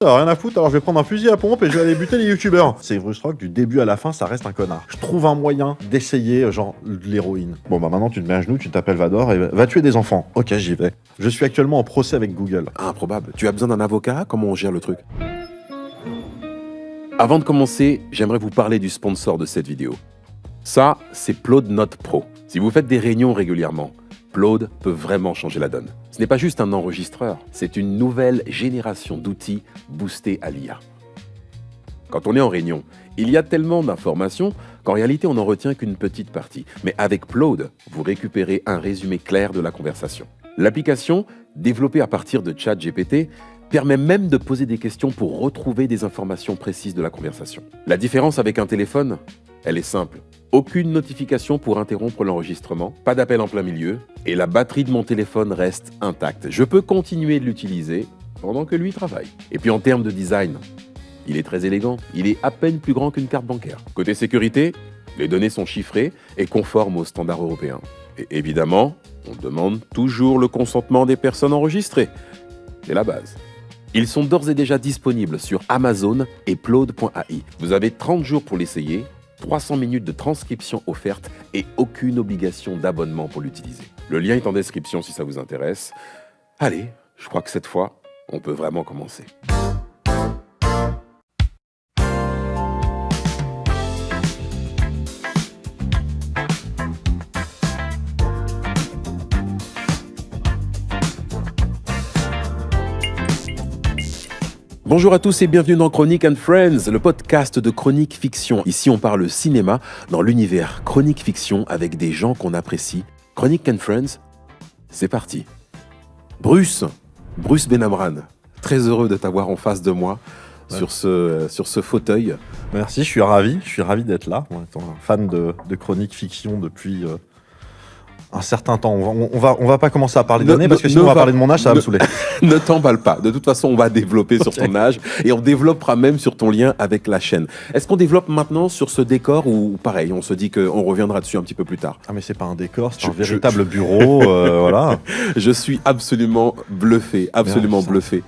Rien à foutre, alors je vais prendre un fusil à pompe et je vais aller buter les youtubeurs. C'est Bruce Rock, du début à la fin, ça reste un connard. Je trouve un moyen d'essayer, genre, l'héroïne. Bon, bah maintenant, tu te mets à genoux, tu t'appelles Vador et va tuer des enfants. Ok, j'y vais. Je suis actuellement en procès avec Google. Improbable. Tu as besoin d'un avocat? Comment on gère le truc? Avant de commencer, j'aimerais vous parler du sponsor de cette vidéo. Ça, c'est Plode Note Pro. Si vous faites des réunions régulièrement, Plode peut vraiment changer la donne. Ce n'est pas juste un enregistreur, c'est une nouvelle génération d'outils boostés à l'IA. Quand on est en réunion, il y a tellement d'informations qu'en réalité on n'en retient qu'une petite partie. Mais avec Plode, vous récupérez un résumé clair de la conversation. L'application, développée à partir de ChatGPT, permet même de poser des questions pour retrouver des informations précises de la conversation. La différence avec un téléphone, elle est simple. Aucune notification pour interrompre l'enregistrement, pas d'appel en plein milieu, et la batterie de mon téléphone reste intacte. Je peux continuer de l'utiliser pendant que lui travaille. Et puis en termes de design, il est très élégant. Il est à peine plus grand qu'une carte bancaire. Côté sécurité, les données sont chiffrées et conformes aux standards européens. Et évidemment, on demande toujours le consentement des personnes enregistrées. C'est la base. Ils sont d'ores et déjà disponibles sur Amazon et Plode.ai. Vous avez 30 jours pour l'essayer, 300 minutes de transcription offerte et aucune obligation d'abonnement pour l'utiliser. Le lien est en description si ça vous intéresse. Allez, je crois que cette fois, on peut vraiment commencer. Bonjour à tous et bienvenue dans Chronique and Friends, le podcast de Chronique Fiction. Ici, on parle cinéma dans l'univers Chronique Fiction avec des gens qu'on apprécie. Chronique and Friends, c'est parti. Bruce Benamran, très heureux de t'avoir en face de moi sur ce fauteuil. Merci, je suis ravi d'être là. Étant un fan de Chronique Fiction depuis un certain temps. On va pas commencer à parler d'années parce que sinon on va parler de mon âge, ça va me saouler. Ne t'emballe pas. De toute façon, on va développer sur ton âge et on développera même sur ton lien avec la chaîne. Est-ce qu'on développe maintenant sur ce décor ou pareil, on se dit qu'on reviendra dessus un petit peu plus tard? Ah mais c'est pas un décor, c'est un véritable bureau, voilà. Je suis absolument bluffé, bluffé.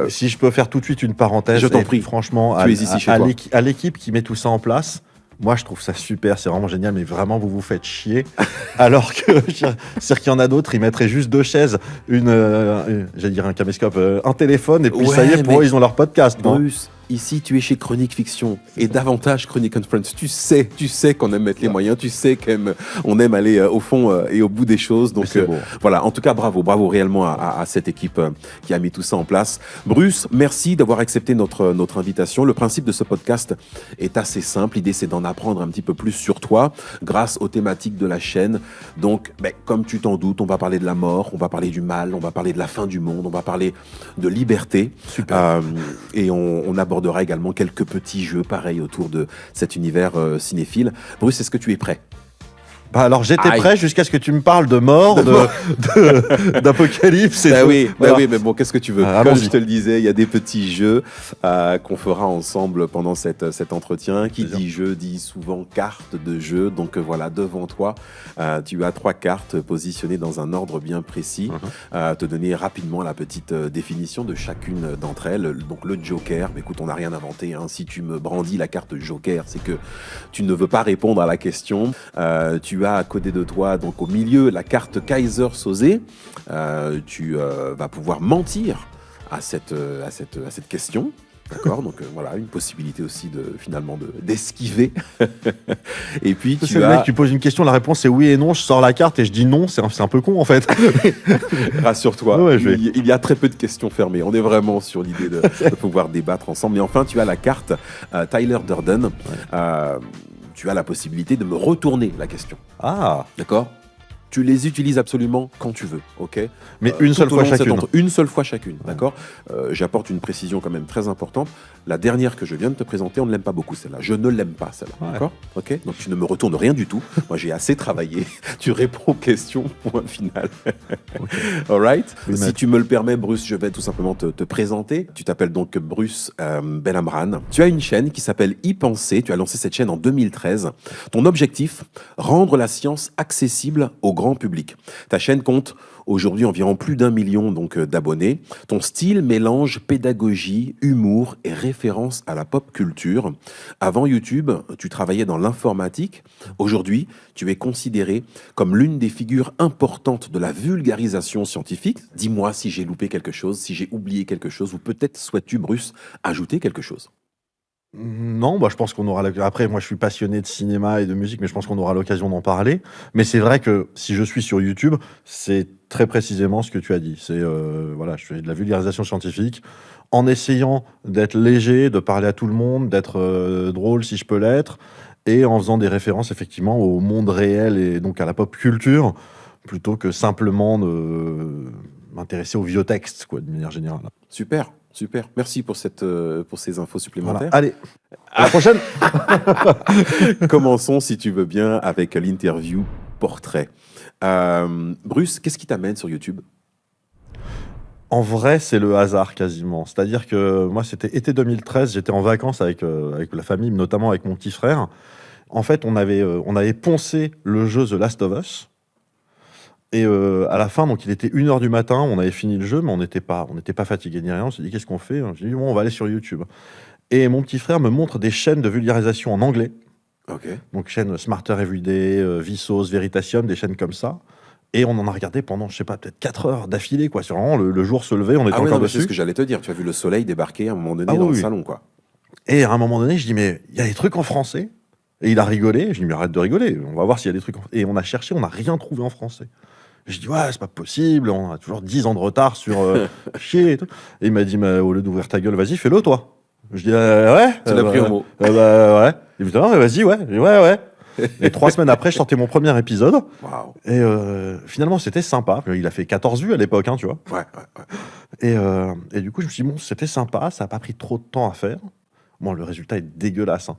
Si je peux faire tout de suite une parenthèse, je t'en prie. Franchement, à l'équipe qui met tout ça en place, moi, je trouve ça super, c'est vraiment génial, mais vraiment, vous faites chier. Alors que, c'est-à-dire qu'il y en a d'autres, ils mettraient juste 2 chaises, j'allais dire un caméscope, un téléphone, et puis ça y est, pour eux, ils ont leur podcast. Bruce, ici, tu es chez Chronique Fiction, et davantage Chronique and Friends. Tu sais qu'on aime mettre les moyens, tu sais qu'on aime aller au fond et au bout des choses. Donc voilà, en tout cas, bravo réellement à cette équipe qui a mis tout ça en place. Bruce, merci d'avoir accepté notre invitation. Le principe de ce podcast est assez simple. L'idée, c'est d'en apprendre un petit peu plus sur toi grâce aux thématiques de la chaîne. Donc, comme tu t'en doutes, on va parler de la mort, on va parler du mal, on va parler de la fin du monde, on va parler de liberté. Super. Et on abordera également quelques petits jeux pareils autour de cet univers cinéphile. Bruce, est-ce que tu es prêt? Bah alors j'étais prêt jusqu'à ce que tu me parles de mort, d'apocalypse. Oui, mais bon, qu'est-ce que tu veux? Comme je te le disais, il y a des petits jeux qu'on fera ensemble pendant cet entretien. Qui dit jeu dit souvent carte de jeu. Donc voilà, devant toi, tu as 3 cartes positionnées dans un ordre bien précis. Te donner rapidement la petite définition de chacune d'entre elles. Donc le Joker, écoute, on n'a rien inventé. Si tu me brandis la carte Joker, c'est que tu ne veux pas répondre à la question. Tu as à côté de toi, donc au milieu, la carte Kaiser Soze. Tu vas pouvoir mentir à cette question. D'accord, donc voilà, une possibilité aussi d'esquiver. Et puis le mec, tu poses une question, la réponse c'est oui et non, je sors la carte et je dis non, c'est un peu con en fait. Rassure-toi, il y a très peu de questions fermées. On est vraiment sur l'idée de pouvoir débattre ensemble. Et enfin, tu as la carte Tyler Durden. Tu as la possibilité de me retourner la question. Ah, d'accord. Tu les utilises absolument quand tu veux, ok? Mais une seule fois chacune. Une seule fois chacune, d'accord? J'apporte une précision quand même très importante. La dernière que je viens de te présenter, on ne l'aime pas beaucoup celle-là. Je ne l'aime pas celle-là, d'accord? Ok? Donc tu ne me retournes rien du tout. Moi j'ai assez travaillé. Tu réponds aux questions, point final. All right? Si tu me le permets, Bruce, je vais tout simplement te présenter. Tu t'appelles donc Bruce Benamran. Tu as une chaîne qui s'appelle Y Penser. Tu as lancé cette chaîne en 2013. Ton objectif, rendre la science accessible au grand public. Ta chaîne compte aujourd'hui environ plus d'1 million d'abonnés. Ton style mélange pédagogie, humour et référence à la pop culture. Avant YouTube, tu travaillais dans l'informatique. Aujourd'hui, tu es considéré comme l'une des figures importantes de la vulgarisation scientifique. Dis-moi si j'ai loupé quelque chose, si j'ai oublié quelque chose, ou peut-être souhaites-tu, Bruce, ajouter quelque chose? Non, bah, je pense qu'on aura après moi je suis passionné de cinéma et de musique, mais je pense qu'on aura l'occasion d'en parler. Mais c'est vrai que si je suis sur YouTube, c'est très précisément ce que tu as dit. C'est voilà, je fais de la vulgarisation scientifique en essayant d'être léger, de parler à tout le monde, d'être drôle si je peux l'être, et en faisant des références effectivement au monde réel et donc à la pop culture, plutôt que simplement de m'intéresser aux vieux textes, quoi, de manière générale. Super, super. Merci pour ces infos supplémentaires. Voilà. Allez, à la prochaine. Commençons, si tu veux bien, avec l'interview portrait. Bruce, qu'est-ce qui t'amène sur YouTube? En vrai, c'est le hasard quasiment. C'est-à-dire que moi, c'était été 2013, j'étais en vacances avec la famille, notamment avec mon petit frère. En fait, on avait poncé le jeu The Last of Us. Et à la fin, donc il était 1h du matin, on avait fini le jeu, mais on n'était pas fatigué ni rien. On s'est dit, qu'est-ce qu'on fait? J'ai dit, bon, on va aller sur YouTube. Et mon petit frère me montre des chaînes de vulgarisation en anglais. Ok. Donc chaînes Smarter Everyday, Vsauce, Veritasium, des chaînes comme ça. Et on en a regardé pendant, je sais pas, peut-être 4 heures d'affilée, quoi. C'est vraiment le jour se levait, on était encore dessus. C'est ce que j'allais te dire. Tu as vu le soleil débarquer à un moment donné dans le salon, quoi. Et à un moment donné, je dis, mais il y a des trucs en français? Et il a rigolé. Je dis, mais arrête de rigoler, on va voir s'il y a des trucs en français. Et on a cherché, on n'a rien trouvé en français. Je dis, ouais, c'est pas possible, on a toujours 10 ans de retard sur chier et tout. Et il m'a dit, mais au lieu d'ouvrir ta gueule, vas-y, fais-le, toi. Je dis, ouais. Tu l'as pris au mot. Ouais. Il me dit, non, vas-y, ouais. Je dis, ouais. Et 3 semaines après, je sortais mon premier épisode. Wow. Et finalement, c'était sympa. Il a fait 14 vues à l'époque, hein, tu vois. Ouais. Et du coup, je me suis dit, bon, c'était sympa, ça n'a pas pris trop de temps à faire. Bon, le résultat est dégueulasse. Hein.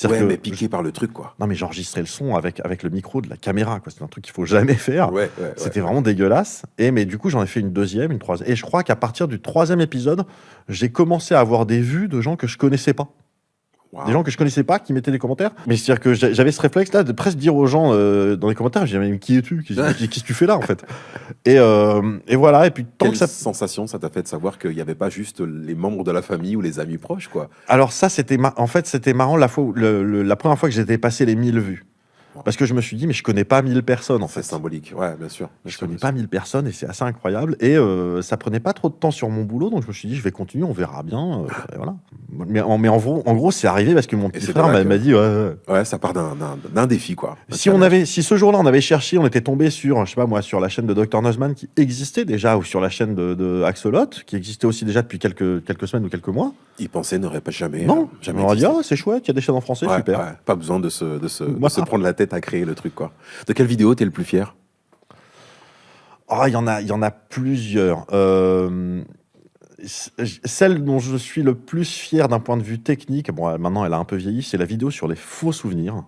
Ouais, mais piqué par le truc, quoi. Non, mais j'enregistrais le son avec le micro de la caméra, quoi. C'est un truc qu'il faut jamais faire. Ouais. C'était vraiment dégueulasse. Mais du coup, j'en ai fait une deuxième, une troisième. Et je crois qu'à partir du 3e épisode, j'ai commencé à avoir des vues de gens que je connaissais pas. Wow. Des gens que je connaissais pas qui mettaient des commentaires. Mais c'est-à-dire que j'avais ce réflexe-là de presque dire aux gens dans les commentaires, je disais, mais qui es-tu? Qu'est-ce que tu fais là, en fait? Et voilà. Et puis, quelle sensation ça t'a fait de savoir qu'il n'y avait pas juste les membres de la famille ou les amis proches, quoi? Alors ça, c'était marrant la première fois que j'étais passé les 1000 vues. Parce que je me suis dit, mais je connais pas 1000 personnes, en fait. C'est symbolique, ouais, bien sûr. Je connais pas 1000 personnes et c'est assez incroyable. Et ça prenait pas trop de temps sur mon boulot, donc je me suis dit, je vais continuer, on verra bien. Et voilà. Mais en gros, c'est arrivé parce que mon petit frère m'a dit, ouais, ça part d'un défi, quoi. Si ce jour-là, on avait cherché, on était tombé sur, je sais pas moi, sur la chaîne de Dr Nozman qui existait déjà, ou sur la chaîne de Axolot, qui existait aussi déjà depuis quelques semaines ou quelques mois. Il pensait n'aurait pas jamais. Non, jamais. On aurait dit, c'est chouette, il y a des chaînes en français, super. Ouais, pas besoin de se prendre la tête à créer le truc, quoi. De quelle vidéo t'es le plus fier? Il y en a plusieurs. Celle dont je suis le plus fier d'un point de vue technique, bon, maintenant elle a un peu vieilli, c'est la vidéo sur les faux souvenirs,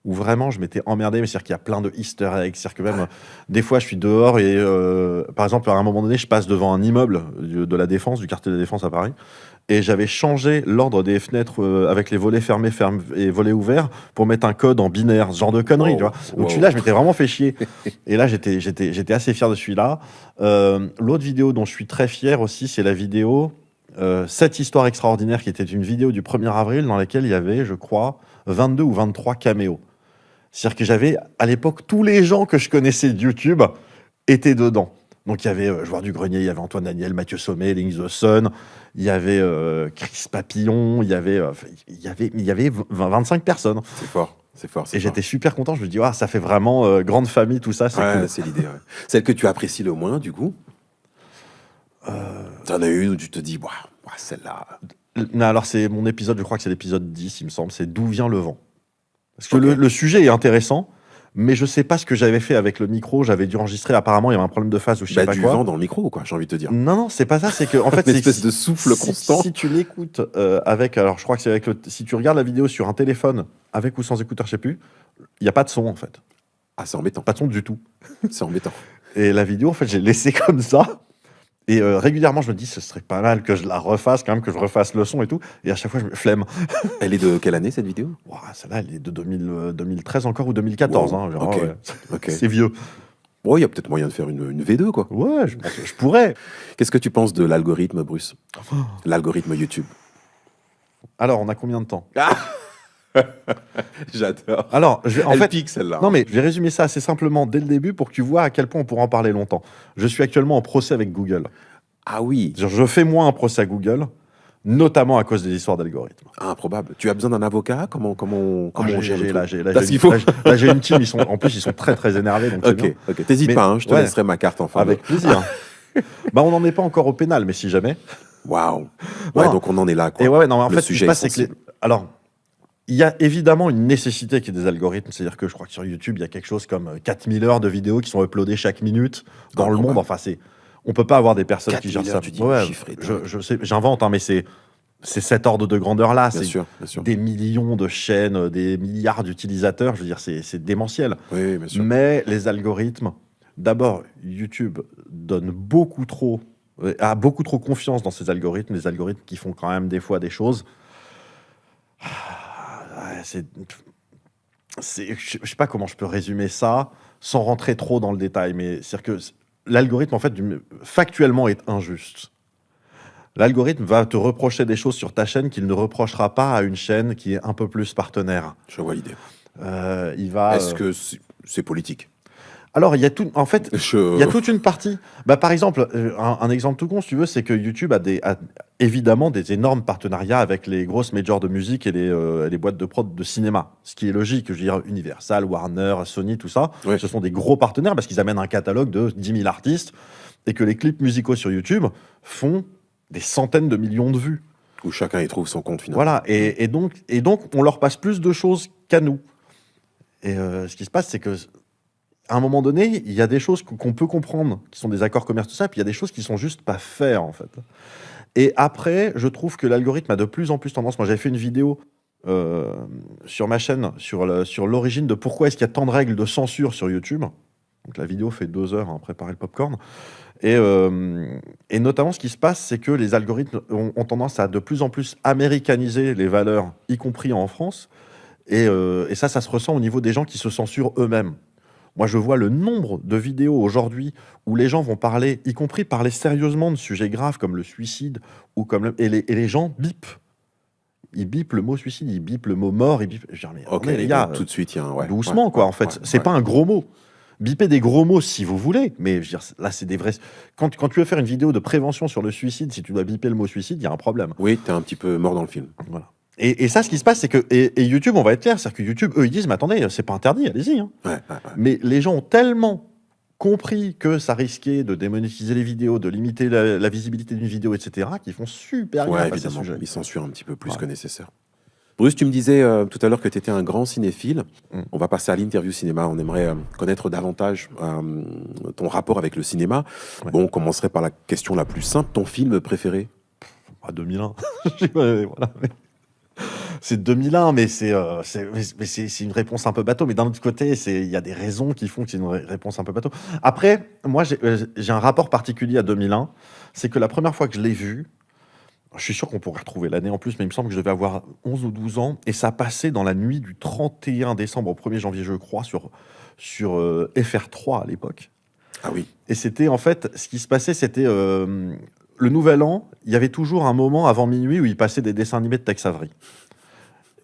où vraiment je m'étais emmerdé, mais c'est-à-dire qu'il y a plein de easter eggs, c'est-à-dire que même des fois je suis dehors et par exemple à un moment donné je passe devant un immeuble de la Défense, du quartier de la Défense à Paris, et j'avais changé l'ordre des fenêtres avec les volets fermés et volets ouverts pour mettre un code en binaire, ce genre de conneries, tu vois. Donc celui-là, je m'étais vraiment fait chier. Et là, j'étais assez fier de celui-là. L'autre vidéo dont je suis très fier aussi, c'est la vidéo 7 histoires extraordinaires, qui était une vidéo du 1er avril dans laquelle il y avait, je crois, 22 ou 23 caméos. C'est-à-dire que j'avais, à l'époque, tous les gens que je connaissais de YouTube étaient dedans. Donc il y avait Joueur du Grenier, il y avait Antoine Daniel, Mathieu Sommet, Link the Sun, il y avait Chris Papillon, il y avait 25 personnes. C'est fort. Et j'étais super content, je me dis, ça fait vraiment grande famille, tout ça, c'est cool. C'est l'idée, ouais. Celle que tu apprécies le moins, du coup? T'en as une où tu te dis, celle-là... Alors c'est mon épisode, je crois que c'est l'épisode 10, il me semble, c'est D'où vient le vent. Parce que le sujet est intéressant, mais je sais pas ce que j'avais fait avec le micro. J'avais dû enregistrer, apparemment il y avait un problème de phase ou je sais pas du quoi. vent dans le micro, quoi, j'ai envie de te dire. Non, c'est pas ça, c'est que en fait une espèce de souffle constant. Si tu l'écoutes alors je crois que c'est si tu regardes la vidéo sur un téléphone avec ou sans écouteur, je sais plus, il y a pas de son en fait. Ah, c'est embêtant. Pas de son du tout. C'est embêtant. Et la vidéo, en fait, j'ai laissé comme ça. Et régulièrement, je me dis, ce serait pas mal que je la refasse, quand même, que je refasse le son et tout. Et à chaque fois, je me flemme. Elle est de quelle année, cette vidéo? Celle-là, elle est de 2013 encore ou 2014. Wow. Hein, genre, okay. C'est vieux. Ouais, il y a peut-être moyen de faire une V2, quoi. Ouais, je pense que je pourrais. Qu'est-ce que tu penses de l'algorithme, Bruce? L'algorithme YouTube. Alors, on a combien de temps? J'adore. Alors, en Elle fait, pique, celle-là. non, mais je vais résumer ça assez simplement dès le début pour que tu vois à quel point on pourra en parler longtemps. Je suis actuellement en procès avec Google. Ah oui. Je fais moi un procès à Google, notamment à cause des histoires d'algorithmes. Improbable. Tu as besoin d'un avocat? Comment on gère le truc? Là, Parce qu'il faut. là, j'ai une team, en plus, ils sont très, très énervés. Donc c'est bien. Ok. T'hésites Mais- pas, hein, je te ouais. laisserai ma carte en faveur. Avec plaisir. Bah, on n'en est pas encore au pénal, mais si jamais. Waouh. Ouais, Non. donc on en est là, quoi. Et ouais, non, mais en Le fait, ce qui se sujet passe, est c'est que sensible. alors, il y a évidemment une nécessité qu'il y ait des algorithmes. C'est-à-dire que je crois que sur YouTube, il y a quelque chose comme 4000 heures de vidéos qui sont uploadées chaque minute dans le Improbable. monde. Enfin, on peut pas avoir des personnes qui 4000 gèrent ça. heures, tu dis, Ouais, chiffré, je sais, j'invente, hein, mais c'est cet ordre de grandeur-là. Bien C'est sûr, bien sûr. des millions de chaînes, des milliards d'utilisateurs. Je veux dire, c'est démentiel. Oui, bien sûr. Mais les algorithmes, d'abord, YouTube a beaucoup trop confiance dans ces algorithmes, les algorithmes qui font quand même des fois des choses. Ouais, je sais pas comment je peux résumer ça sans rentrer trop dans le détail, mais c'est que l'algorithme, en fait, factuellement est injuste. L'algorithme va te reprocher des choses sur ta chaîne qu'il ne reprochera pas à une chaîne qui est un peu plus partenaire. Je vois l'idée. Il va. Est-ce que c'est politique? Alors, il y a tout. En fait, Je- il y a toute une partie. Bah, par exemple, un exemple tout con, si tu veux, c'est que YouTube a évidemment des énormes partenariats avec les grosses majors de musique et les boîtes de prod de cinéma. Ce qui est logique. Je veux dire, Universal, Warner, Sony, tout ça. Ouais. Ce sont des gros partenaires parce qu'ils amènent un catalogue de 10 000 artistes et que les clips musicaux sur YouTube font des centaines de millions de vues. Où chacun y trouve son compte finalement. Voilà. Et donc, on leur passe plus de choses qu'à nous. Et ce qui se passe, c'est que à un moment donné, il y a des choses qu'on peut comprendre, qui sont des accords commerciaux, tout ça, puis il y a des choses qui sont juste pas faites, en fait. Et après, je trouve que l'algorithme a de plus en plus tendance. Moi, j'avais fait une vidéo sur ma chaîne sur l'origine de pourquoi est-ce qu'il y a tant de règles de censure sur YouTube. Donc la vidéo fait 2 heures, hein, préparer le popcorn. Et notamment, ce qui se passe, c'est que les algorithmes ont tendance à de plus en plus américaniser les valeurs, y compris en France. Et ça se ressent au niveau des gens qui se censurent eux-mêmes. Moi, je vois le nombre de vidéos aujourd'hui où les gens vont parler, y compris parler sérieusement de sujets graves comme le suicide, et les gens bipent. Ils bipent le mot suicide, ils bipent le mot mort, ils bipent... Je veux dire, mais Ok, attendez, les gars, tout de suite, il y a un. Ouais, doucement, ouais, quoi, ouais, en fait. ouais, C'est ouais. pas un gros mot. Bipez des gros mots si vous voulez, mais je veux dire, là, c'est des vrais... Quand tu veux faire une vidéo de prévention sur le suicide, si tu dois biper le mot suicide, il y a un problème. Oui, t'es un petit peu mort dans le film. Voilà. Et ça, ce qui se passe, c'est que... Et YouTube, on va être clair, c'est-à-dire que YouTube, eux, ils disent, mais attendez, c'est pas interdit, allez-y. Hein. Ouais. Mais les gens ont tellement compris que ça risquait de démonétiser les vidéos, de limiter la visibilité d'une vidéo, etc., qu'ils font super Ouais, gaffe à ce évidemment. sujet. Ils censurent un petit peu plus Ouais. que nécessaire. Bruce, tu me disais tout à l'heure que tu étais un grand cinéphile. On va passer à l'interview cinéma. On aimerait connaître davantage ton rapport avec le cinéma. Ouais. Bon, on commencerait par la question la plus simple. Ton film préféré? 2001. Voilà. C'est 2001, mais c'est une réponse un peu bateau. Mais d'un autre côté, il y a des raisons qui font que c'est une réponse un peu bateau. Après, moi, j'ai un rapport particulier à 2001. C'est que la première fois que je l'ai vu, je suis sûr qu'on pourrait retrouver l'année en plus, mais il me semble que je devais avoir 11 ou 12 ans. Et ça passait dans la nuit du 31 décembre au 1er janvier, je crois, sur FR3 à l'époque. Ah oui. Et c'était, en fait, ce qui se passait, c'était le Nouvel An. Il y avait toujours un moment avant minuit où il passait des dessins animés de Tex Avery.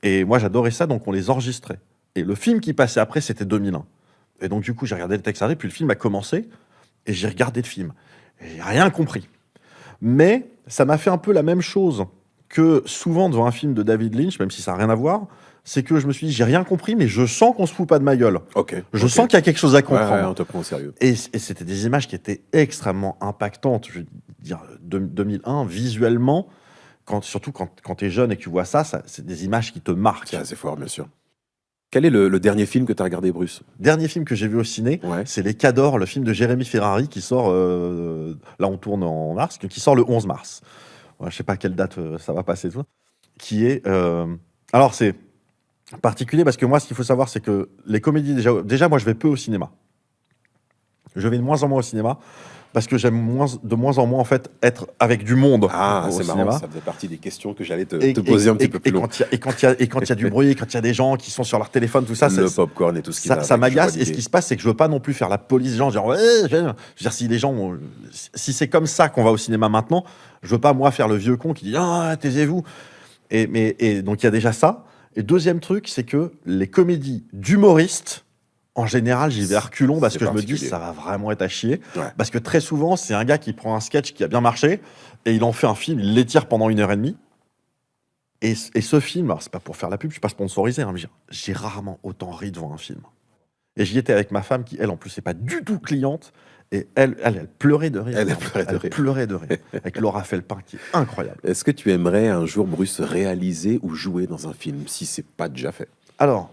Et moi, j'adorais ça, donc on les enregistrait. Et le film qui passait après, c'était 2001. Et donc, du coup, j'ai regardé le Tex Avery, puis le film a commencé, et j'ai regardé le film. Et j'ai rien compris. Mais ça m'a fait un peu la même chose que souvent devant un film de David Lynch, même si ça n'a rien à voir, c'est que je me suis dit, j'ai rien compris, mais je sens qu'on se fout pas de ma gueule. Ok. Je sens qu'il y a quelque chose à comprendre. Ouais, on te prend au sérieux. Et c'était des images qui étaient extrêmement impactantes. Je veux dire, 2001, visuellement, surtout quand tu es jeune et que tu vois ça, c'est des images qui te marquent. C'est assez fort, bien sûr. Quel est le dernier film que tu as regardé, Bruce? Dernier film que j'ai vu au ciné, Ouais. c'est Les Cadors, le film de Jérémy Ferrari qui sort, là on tourne en mars, qui sort le 11 mars. Ouais, je sais pas à quelle date ça va passer, tout ça. Qui est... alors c'est particulier parce que moi, ce qu'il faut savoir, c'est que les comédies, déjà moi je vais peu au cinéma. Je vais de moins en moins au cinéma parce que j'aime de moins en moins en fait être avec du monde Ah, au c'est cinéma. marrant, ça faisait partie des questions que j'allais te poser un petit peu plus loin. Et quand il y a du bruit, quand il y a des gens qui sont sur leur téléphone, tout ça, Le popcorn et tout ce qui va ça avec, m'agace. je vois Et ce qui se passe, c'est que je veux pas non plus faire la police, genre ouais, je veux dire, si les gens, si c'est comme ça qu'on va au cinéma maintenant, je veux pas moi faire le vieux con qui dit ah taisez-vous. Et donc il y a déjà ça. Et deuxième truc, c'est que les comédies d'humoristes, en général, j'y vais à reculons parce C'est que je me dis particulier. ça va vraiment être à chier. Ouais. Parce que très souvent, c'est un gars qui prend un sketch qui a bien marché et il en fait un film, il l'étire pendant 1h30. Et ce film, alors c'est pas pour faire la pub, je suis pas sponsorisé, hein, mais j'ai rarement autant ri devant un film. Et j'y étais avec ma femme qui, elle, en plus, n'est pas du tout cliente. Et elle pleurait de rire. Elle pleurait de rire. Avec Laura Felpin, qui est incroyable. Est-ce que tu aimerais un jour, Bruce, réaliser ou jouer dans un film, si c'est pas déjà fait? Alors,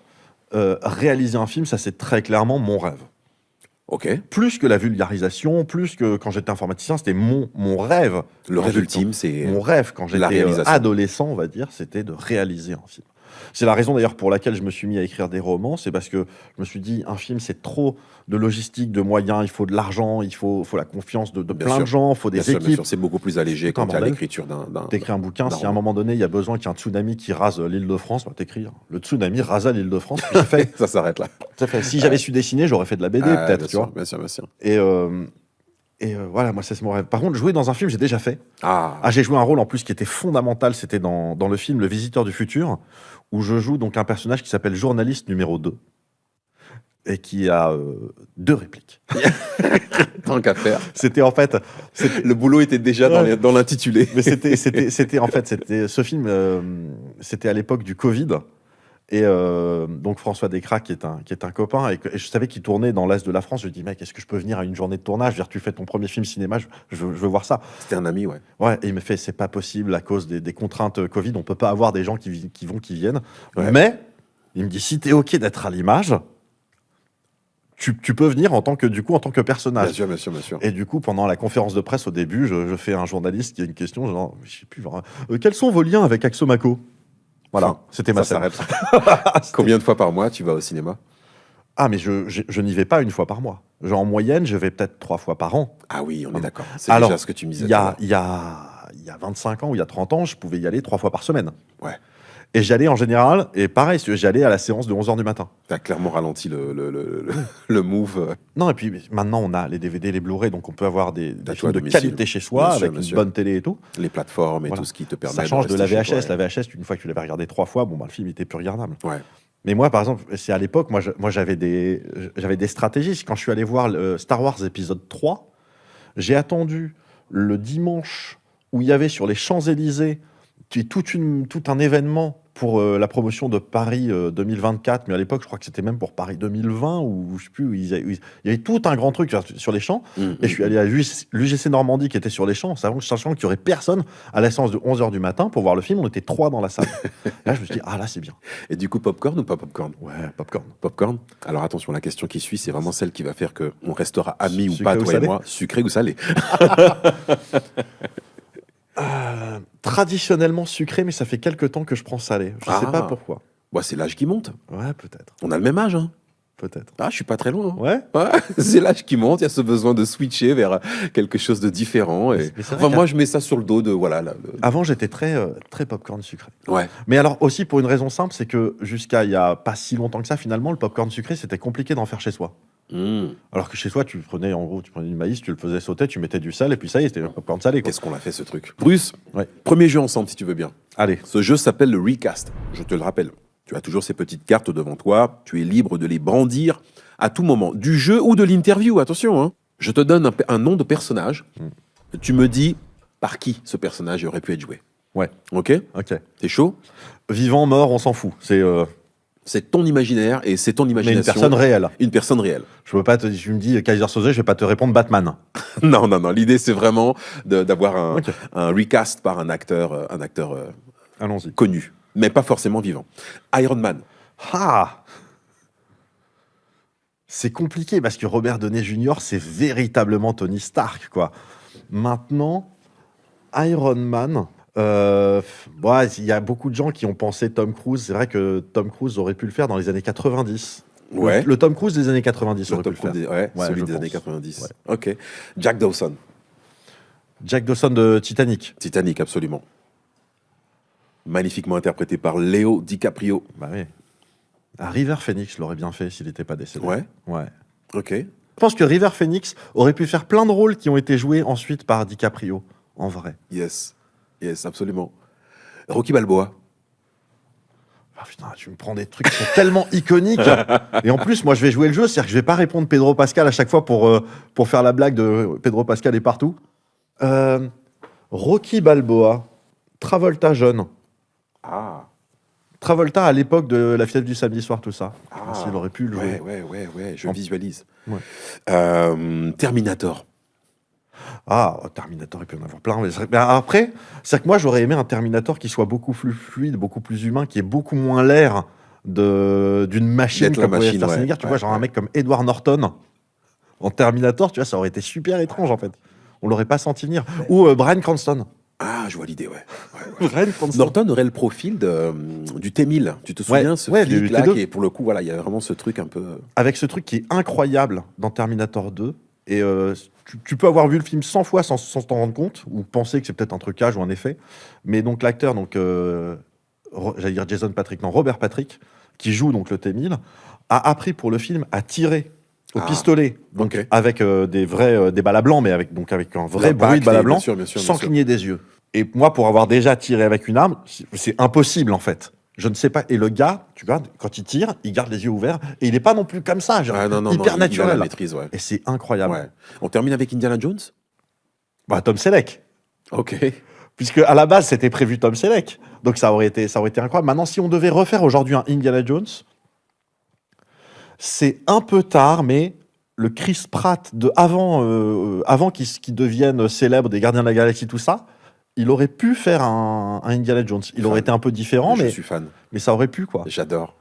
réaliser un film, ça c'est très clairement mon rêve. Ok. Plus que la vulgarisation, plus que quand j'étais informaticien, c'était mon rêve. Le rêve ultime, c'est Mon rêve, quand la j'étais réalisation. adolescent, on va dire, c'était de réaliser un film. C'est la raison d'ailleurs pour laquelle je me suis mis à écrire des romans, c'est parce que je me suis dit, un film, c'est trop de logistique, de moyens, il faut de l'argent, il faut la confiance de plein de gens, il faut des équipes. Bien sûr, c'est beaucoup plus allégé quand tu as l'écriture d'un... T'écris un bouquin, si à un moment donné, il y a besoin qu'il y ait un tsunami qui rase l'île de France, bah t'écris. Le tsunami rasa l'île de France, puis j'ai fait. Ça s'arrête là. Si j'avais su dessiner, j'aurais fait de la BD, peut-être, tu vois. Bien sûr. Et voilà, moi, c'est mon rêve. Par contre, jouer dans un film, j'ai déjà fait. Ah, J'ai joué un rôle en plus qui était fondamental, c'était dans le film Le Visiteur du Futur, où je joue donc un personnage qui s'appelle Journaliste numéro 2, et qui a 2 répliques. tant qu'à faire. C'était en fait... Le boulot était déjà dans l'intitulé. Mais c'était en fait, ce film, c'était à l'époque du Covid. Et donc François Descraques, qui est un copain, et je savais qu'il tournait dans l'Est de la France. Je lui dis, mec, est-ce que je peux venir à une journée de tournage? Je veux dire, tu fais ton premier film cinéma, je veux voir ça. C'était un ami, ouais. Ouais, et il me fait, c'est pas possible à cause des contraintes Covid, on peut pas avoir des gens qui viennent. Ouais. Mais il me dit, si t'es ok d'être à l'image, tu peux venir en tant que personnage. Bien sûr. Et du coup, pendant la conférence de presse au début, je fais un journaliste qui a une question, genre, je sais plus, genre, quels sont vos liens avec Axomaco? Voilà, c'était ma scène. Combien de fois par mois tu vas au cinéma? Ah, mais je n'y vais pas une fois par mois. Genre, en moyenne, je vais peut-être 3 fois par an. Ah oui, on est d'accord. C'est déjà ce que tu me disais. Il y a 25 ans ou il y a 30 ans, je pouvais y aller 3 fois par semaine. Ouais. Et j'allais en général, et pareil, j'allais à la séance de 11h du matin. T'as clairement ralenti le move. Non, et puis maintenant, on a les DVD, les Blu-ray, donc on peut avoir des films de domicile. qualité chez soi, Bien avec sûr. une bonne télé et tout. Les plateformes et Voilà. tout ce qui te permet Ça change de la rester chez VHS. toi, La VHS, une fois que tu l'avais regardé 3 fois, bon, bah, le film était plus regardable. ouais. Mais moi, par exemple, c'est à l'époque, moi j'avais des stratégies. Quand je suis allé voir le Star Wars épisode 3, j'ai attendu le dimanche où il y avait sur les Champs-Élysées tout un événement pour la promotion de Paris 2024, mais à l'époque, je crois que c'était même pour Paris 2020, ou je sais plus, il y avait tout un grand truc sur les champs, et je suis allé à l'UGC Normandie qui était sur les champs, sachant qu'il n'y aurait personne à la séance de 11h du matin pour voir le film, on était 3 dans la salle. Là, je me suis dit, ah là, c'est bien. Et du coup, popcorn ou pas popcorn? Ouais, popcorn. Popcorn. Alors attention, la question qui suit, c'est vraiment celle qui va faire qu'on restera amis ou Sucré pas, ou toi salé? et moi. Sucré ou salé? Traditionnellement sucré, mais ça fait quelques temps que je prends salé. Je sais pas pourquoi. Bah, c'est l'âge qui monte. Ouais, peut-être. On a le même âge, hein. Peut-être. Ah, je suis pas très loin. Hein. Ouais. Ouais, c'est l'âge qui monte, il y a ce besoin de switcher vers quelque chose de différent. Et... Mais c'est vrai Enfin, moi, je mets ça sur le dos de... Voilà, Avant, j'étais très popcorn sucré. Ouais. Mais alors, aussi pour une raison simple, c'est que jusqu'à il y a pas si longtemps que ça, finalement, le popcorn sucré, c'était compliqué d'en faire chez soi. Alors que chez soi, tu prenais du maïs, tu le faisais sauter, tu mettais du sel, et puis ça y est, c'était un popcorn salé. Qu'est-ce qu'on a fait, ce truc? Bruce, Ouais. premier jeu ensemble, si tu veux bien. Allez. Ce jeu s'appelle le Recast. Je te le rappelle. Tu as toujours ces petites cartes devant toi. Tu es libre de les brandir à tout moment. Du jeu ou de l'interview, attention. Hein. Je te donne un nom de personnage. Tu me dis par qui ce personnage aurait pu être joué. Ouais. Ok? Ok. T'es chaud? Vivant, mort, on s'en fout. C'est ton imaginaire et c'est ton Mais imagination. une personne réelle. Une personne réelle. Je veux pas si tu me dis Kaiser Soze, je vais pas te répondre Batman. Non. L'idée, c'est vraiment d'avoir Ok. un recast par un acteur Allons-y. connu, mais pas forcément vivant. Iron Man. Ah! C'est compliqué parce que Robert Downey Jr., c'est véritablement Tony Stark, quoi. Maintenant, Iron Man, il y a beaucoup de gens qui ont pensé Tom Cruise. C'est vrai que Tom Cruise aurait pu le faire dans les années 90. Ouais. Le Tom Cruise des années 90 Le aurait pu Tom le faire. Cruise ouais, Ouais, celui je des pense. années 90. Ouais. Ok. Jack Dawson. Jack Dawson de Titanic. Titanic, absolument. Magnifiquement interprété par Leo DiCaprio. Bah oui. River Phoenix l'aurait bien fait s'il n'était pas décédé. Ouais. Ouais. Ok. Je pense que River Phoenix aurait pu faire plein de rôles qui ont été joués ensuite par DiCaprio, en vrai. Yes. Yes, absolument. Rocky Balboa. Ah putain, tu me prends des trucs qui sont tellement iconiques. Et en plus, moi, je vais jouer le jeu, c'est-à-dire que je vais pas répondre Pedro Pascal à chaque fois pour faire la blague de Pedro Pascal est partout. Rocky Balboa, Travolta jeune. Ah. Travolta à l'époque de La Fièvre du samedi soir, tout ça. S'il aurait pu le jouer. Ouais, je visualise. Ouais. Terminator. Terminator, il peut y en avoir plein. Mais après, c'est que moi, j'aurais aimé un Terminator qui soit beaucoup plus fluide, beaucoup plus humain, qui ait beaucoup moins l'air d'une machine D'être la comme pouvait machine, faire ouais. Schwarzenegger. Tu vois, genre un mec comme Edward Norton en Terminator, tu vois, ça aurait été super étrange, en fait. On l'aurait pas senti venir. Ou Bryan Cranston. Ah, je vois l'idée, ouais. Bryan Cranston. Norton aurait le profil du T-1000. Tu te souviens, ce ouais, flic-là, du T2. qui est, pour le coup, voilà, il y a vraiment ce truc un peu... Avec ce truc qui est incroyable dans Terminator 2. Et tu peux avoir vu le film 100 fois sans t'en rendre compte, ou penser que c'est peut-être un trucage ou un effet. Mais donc l'acteur, j'allais dire Robert Patrick, qui joue donc le T-1000, a appris pour le film à tirer au pistolet, donc ok. avec des balles à blanc, mais avec un vrai L'impact, bruit de balles à et blanc, bien sûr, bien sûr. sans cligner des yeux. Et moi, pour avoir déjà tiré avec une arme, c'est impossible en fait. Je ne sais pas. Et le gars, tu vois, quand il tire, il garde les yeux ouverts et il n'est pas non plus comme ça, genre hyper il a naturel. la maîtrise, ouais. Et c'est incroyable. Ouais. On termine avec Indiana Jones. Tom Selleck. Ok. Puisque à la base, c'était prévu Tom Selleck. Donc ça aurait été incroyable. Maintenant, si on devait refaire aujourd'hui un Indiana Jones, c'est un peu tard, mais le Chris Pratt avant qu'il devienne célèbre des Gardiens de la Galaxie, tout ça, il aurait pu faire un Indiana Jones. Il aurait été un peu différent, Je suis fan. mais ça aurait pu, quoi. J'adore.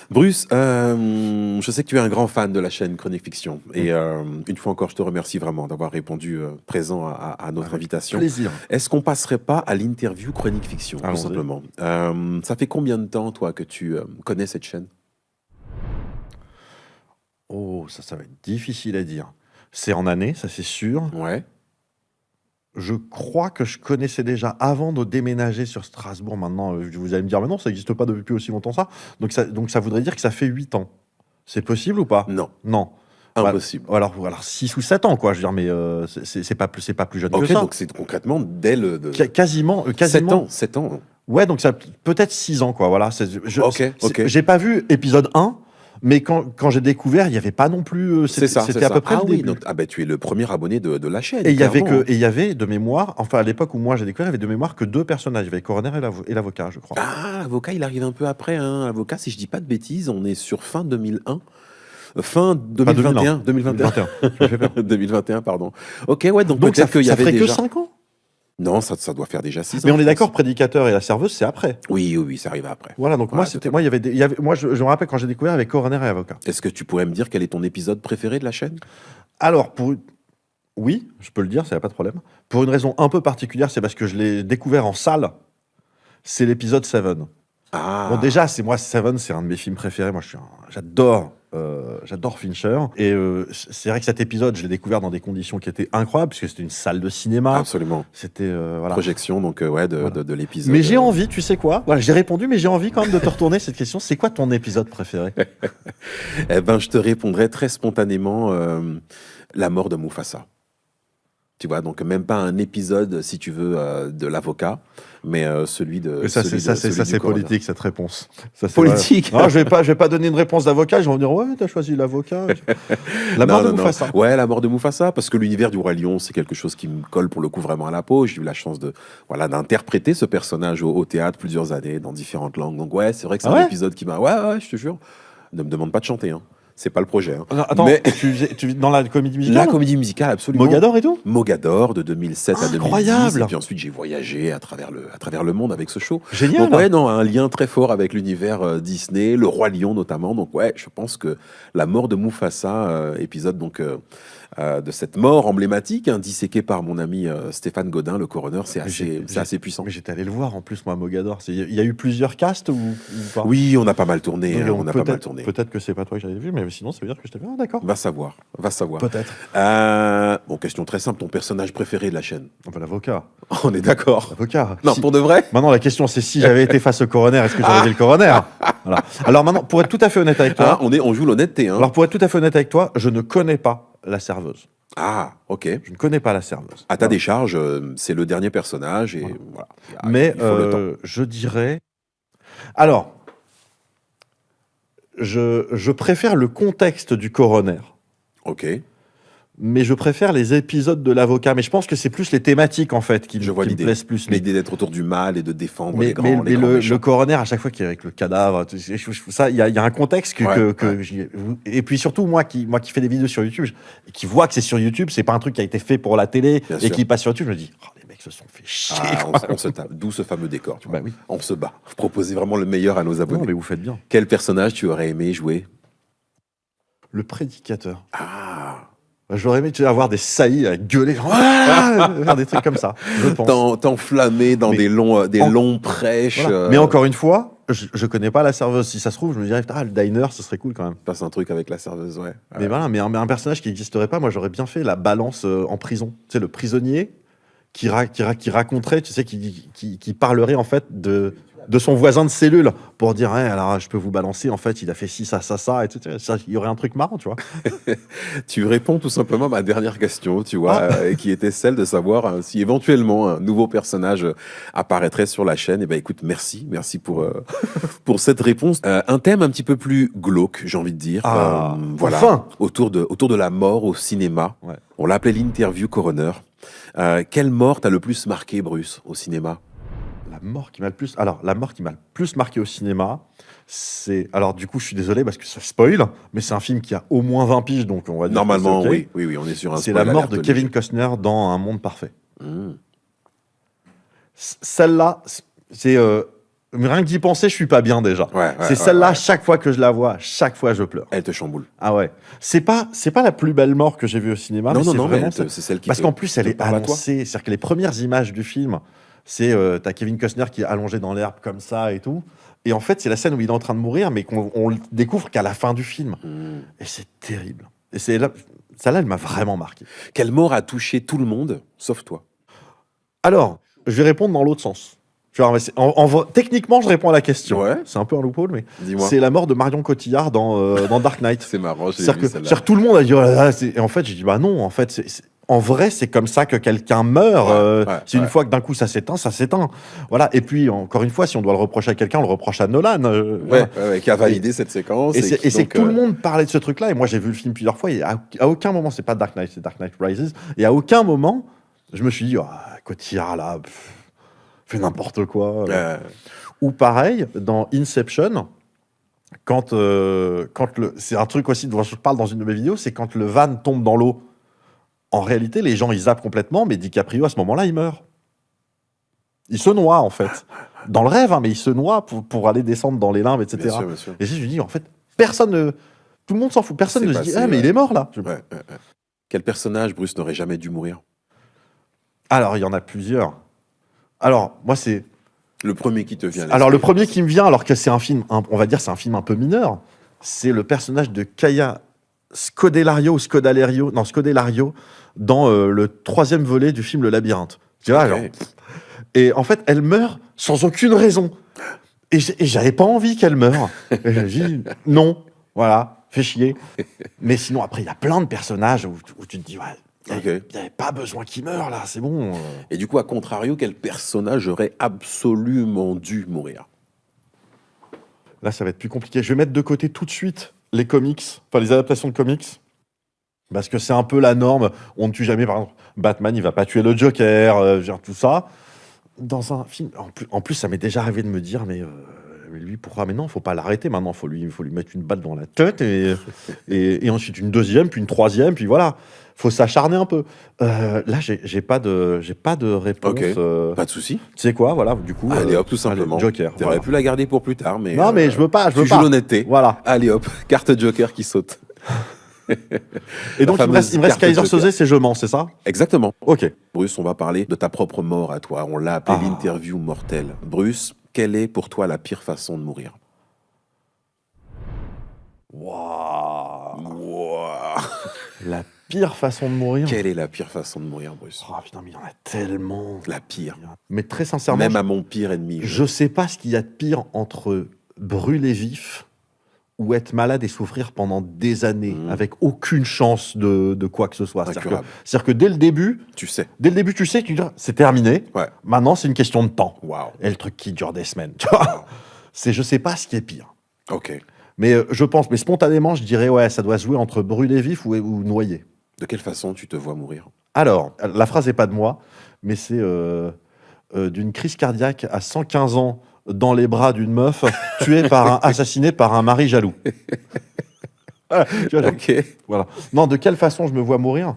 Bruce, je sais que tu es un grand fan de la chaîne Chronique Fiction. Et une fois encore, je te remercie vraiment d'avoir répondu présent à notre invitation. Plaisir. Est-ce qu'on passerait pas à l'interview Chronique Fiction, tout simplement? Ça fait combien de temps, toi, que tu connais cette chaîne? Oh, ça va être difficile à dire. C'est en année, ça c'est sûr. Ouais. Je crois que je connaissais déjà avant de déménager sur Strasbourg. Maintenant, vous allez me dire, mais non, ça n'existe pas depuis aussi longtemps ça. Donc ça voudrait dire que ça fait 8 ans. C'est possible ou pas? Non. Non. Impossible. Alors 6 ou 7 ans, quoi. Je veux dire, mais c'est pas plus jeune que Ok, ça. donc c'est concrètement dès le... Quasiment. 7 ans. Ouais, donc ça peut-être 6 ans, quoi. Voilà. Ok. J'ai pas vu épisode 1. Mais quand j'ai découvert, il n'y avait pas non plus. C'était à peu près le début. Donc, tu es le premier abonné de la chaîne. Et il y avait de mémoire, enfin à l'époque où moi j'ai découvert, il y avait de mémoire que 2 personnages. Il y avait le coroner et l'avocat, je crois. Ah, l'avocat, il arrive un peu après. Hein. L'avocat, si je dis pas de bêtises, on est sur fin 2001. Fin 2021. 2021. Tu me fais peur. 2021, pardon. Ok, ouais, donc ça peut-être qu'il y avait ferait déjà... que 5 ans. Non, ça doit faire déjà 6 ans. Mais on est je d'accord, pense. Prédicateur et la serveuse, c'est après. Oui, ça arrive après. Voilà, donc moi, totalement. moi, je me rappelle quand j'ai découvert avec coroner et avocat. Est-ce que tu pourrais me dire quel est ton épisode préféré de la chaîne? Alors, oui, je peux le dire, ça n'y a pas de problème. Pour une raison un peu particulière, c'est parce que je l'ai découvert en salle. C'est l'épisode 7. Ah. Bon, déjà, Seven, c'est un de mes films préférés. Moi, j'adore Fincher. Et c'est vrai que cet épisode, je l'ai découvert dans des conditions qui étaient incroyables, puisque c'était une salle de cinéma. Absolument. C'était voilà. Projection, donc de l'épisode. Mais j'ai envie, tu sais quoi? Voilà, j'ai répondu, mais j'ai envie quand même de te retourner cette question. C'est quoi ton épisode préféré? Eh ben, je te répondrai très spontanément la mort de Mufasa. Tu vois, donc même pas un épisode, si tu veux, de l'avocat, mais celui de. Ça, celui c'est du coroner. politique, cette réponse. Ça, c'est Politique. Non, je vais pas donner une réponse d'avocat. Ils vont me dire, ouais, t'as choisi l'avocat. La mort de Mufasa. Ouais, la mort de Mufasa, parce que l'univers du Roi Lion, c'est quelque chose qui me colle pour le coup vraiment à la peau. J'ai eu la chance d'interpréter ce personnage au théâtre plusieurs années dans différentes langues. Donc ouais, c'est vrai que c'est un épisode qui m'a. Ouais, je te jure. Ne me demande pas de chanter, hein. C'est pas le projet. Hein. Non, attends, mais... tu dans la comédie musicale? La comédie musicale, absolument. Mogador et tout? Mogador de 2007 à 2010. Incroyable. Et puis ensuite, j'ai voyagé à travers le monde avec ce show. Génial. Donc ouais, non, un lien très fort avec l'univers Disney, le Roi Lion notamment. Donc ouais, je pense que la mort de Mufasa, épisode donc de cette mort emblématique, hein, disséquée par mon ami Stéphane Godin, le coroner. C'est assez puissant. Mais j'étais allé le voir en plus, moi, à Mogador. Il y a eu plusieurs castes ou pas? Oui, on a pas mal tourné. Peut-être que c'est pas toi que j'avais vu, mais sinon, ça veut dire que je t'ai vu. Ah, d'accord. Va savoir. Peut-être. Bon, question très simple. Ton personnage préféré de la chaîne? Enfin, l'avocat. On est d'accord. L'avocat. Non, pour de vrai? Maintenant, la question, c'est si j'avais été face au coroner, est-ce que j'aurais été le coroner? Voilà. Alors maintenant, pour être tout à fait honnête avec toi... on joue l'honnêteté. Hein. Alors, pour être tout à fait honnête avec toi, je ne connais pas la serveuse. Ah, ok. Je ne connais pas la serveuse. À ta décharge, c'est le dernier personnage. Et voilà. Mais je dirais... Alors, je préfère le contexte du coroner. Ok. Mais je préfère les épisodes de l'avocat. Mais je pense que c'est plus les thématiques, en fait, qui me plaisent plus. L'idée d'être autour du mal et de défendre les grands mais le coroner, à chaque fois qu'il est avec le cadavre, ça, il y a un contexte et puis surtout, moi qui fais des vidéos sur YouTube, qui vois que c'est sur YouTube, c'est pas un truc qui a été fait pour la télé et qui passe sur YouTube, je me dis, oh, les mecs se sont fait chier. On se tape. D'où ce fameux décor. Tu vois. Bah oui. On se bat. Proposer vraiment le meilleur à nos abonnés. Non, mais vous faites bien. Quel personnage tu aurais aimé jouer? Le prédicateur. Ah. J'aurais aimé avoir des saillies à gueuler, faire des trucs comme ça, je pense. T'enflammer dans des longs prêches. Voilà. Mais encore une fois, je connais pas la serveuse. Si ça se trouve, je me dirais, le diner, ce serait cool quand même. Passe un truc avec la serveuse, ouais. Mais voilà, mais un personnage qui n'existerait pas, moi j'aurais bien fait la balance en prison. Tu sais, le prisonnier qui raconterait, tu sais, qui parlerait en fait de son voisin de cellule pour dire alors je peux vous balancer, en fait il a fait ci, ça, etc. Il y aurait un truc marrant, tu vois. Tu réponds tout simplement à ma dernière question, tu vois, qui était celle de savoir si éventuellement un nouveau personnage apparaîtrait sur la chaîne. Et ben écoute, merci pour cette réponse. Un thème un petit peu plus glauque, j'ai envie de dire. Voilà, enfin autour de la mort au cinéma. Ouais. On l'a appelé l'interview coroner. Quelle mort t'a le plus marqué, Bruce, au cinéma? La mort qui m'a le plus marqué au cinéma, c'est... Alors, du coup, je suis désolé parce que ça spoil, mais c'est un film qui a au moins 20 piges, donc on va dire... Normalement, okay. oui, on est sur un spoil. C'est la mort de Kevin Costner dans Un monde parfait. Celle-là, c'est... rien que d'y penser, je suis pas bien déjà. C'est celle-là, chaque fois que je la vois, chaque fois je pleure. Elle te chamboule. Ah ouais. C'est pas la plus belle mort que j'ai vue au cinéma. Non, c'est celle qui... Parce qu'en plus, elle est annoncée. C'est-à-dire que les premières images du film... C'est t'as Kevin Costner qui est allongé dans l'herbe comme ça et tout. Et en fait, c'est la scène où il est en train de mourir, mais qu'on découvre qu'à la fin du film. Et c'est terrible. Et celle-là, elle m'a vraiment marqué. Quelle mort a touché tout le monde, sauf toi? Alors, je vais répondre dans l'autre sens. Techniquement, je réponds à la question. Ouais. C'est un peu un loophole, mais c'est la mort de Marion Cotillard dans Dark Knight. C'est marrant, c'est-à-dire que tout le monde a dit et en fait, j'ai dit non, en fait, en vrai, c'est comme ça que quelqu'un meurt. C'est une fois que d'un coup ça s'éteint, ça s'éteint. Voilà. Et puis, encore une fois, si on doit le reprocher à quelqu'un, on le reproche à Nolan. Qui a validé cette séquence. Et c'est que tout le monde parlait de ce truc-là. Et moi, j'ai vu le film plusieurs fois. Et à aucun moment, c'est pas Dark Knight, c'est Dark Knight Rises. Et à aucun moment, je me suis dit, Cotillard, là, fait n'importe quoi. Ou pareil, dans Inception, c'est un truc aussi dont je parle dans une de mes vidéos, c'est quand le van tombe dans l'eau. En réalité, les gens, ils zappent complètement, mais DiCaprio, à ce moment-là, il meurt. Il se noie, en fait. Dans le rêve, mais il se noie pour aller descendre dans les limbes, etc. Bien sûr. Et je lui dis, en fait, tout le monde s'en fout. Personne ne se dit, mais il est mort, là. Quel personnage, Bruce, n'aurait jamais dû mourir? Alors, il y en a plusieurs. Alors, moi, c'est... Le premier qui te vient. Alors, le premier qui me vient, alors que c'est un film, on va dire, c'est un film un peu mineur, c'est le personnage de Kaya Scodelario dans le 3e volet du film Le Labyrinthe. Tu vois, et en fait, elle meurt sans aucune raison. Et j'avais pas envie qu'elle meure. Et j'ai dit non, voilà, fais chier. Mais sinon, après, il y a plein de personnages où tu te dis, il n'y avait pas besoin qu'il meure, là, c'est bon. Et du coup, à contrario, quel personnage aurait absolument dû mourir? Là, ça va être plus compliqué. Je vais mettre de côté tout de suite les comics, enfin les adaptations de comics, parce que c'est un peu la norme. On ne tue jamais, par exemple, Batman, il va pas tuer le Joker, tout ça. Dans un film, en plus, ça m'est déjà arrivé de me dire, mais lui, pourquoi? Mais non, faut pas l'arrêter maintenant, faut lui mettre une balle dans la tête, et ensuite une deuxième, puis une troisième, puis voilà. Faut s'acharner un peu. Là, j'ai pas de réponse. Pas de souci. Tu sais quoi, voilà, du coup. Allez hop, tout simplement. Joker. T'aurais pu la garder pour plus tard, mais. Non, mais je veux pas. Je joues l'honnêteté. Voilà. Allez hop, carte Joker qui saute. Et donc, il me reste Kaiser Soze, c'est Je mens, c'est ça? Exactement. Ok. Bruce, on va parler de ta propre mort à toi. On l'a appelé l'interview mortelle. Bruce, quelle est pour toi la pire façon de mourir? Waouh. La pire façon de mourir? Quelle est la pire façon de mourir, Bruce? Oh putain, mais il y en a tellement. La pire. Mais très sincèrement, même à mon pire ennemi. Je sais pas ce qu'il y a de pire entre brûler vif ou être malade et souffrir pendant des années avec aucune chance de quoi que ce soit. C'est-à-dire que dès le début, tu sais, c'est terminé. Ouais. Maintenant, c'est une question de temps. Wow. Et le truc qui dure des semaines. Tu vois, je sais pas ce qui est pire. Ok. Mais je pense, mais spontanément, je dirais ouais, ça doit se jouer entre brûler vif ou noyer. De quelle façon tu te vois mourir? Alors, la phrase n'est pas de moi, mais c'est d'une crise cardiaque à 115 ans dans les bras d'une meuf, assassinée par un mari jaloux. Ok. Voilà. Non, de quelle façon je me vois mourir?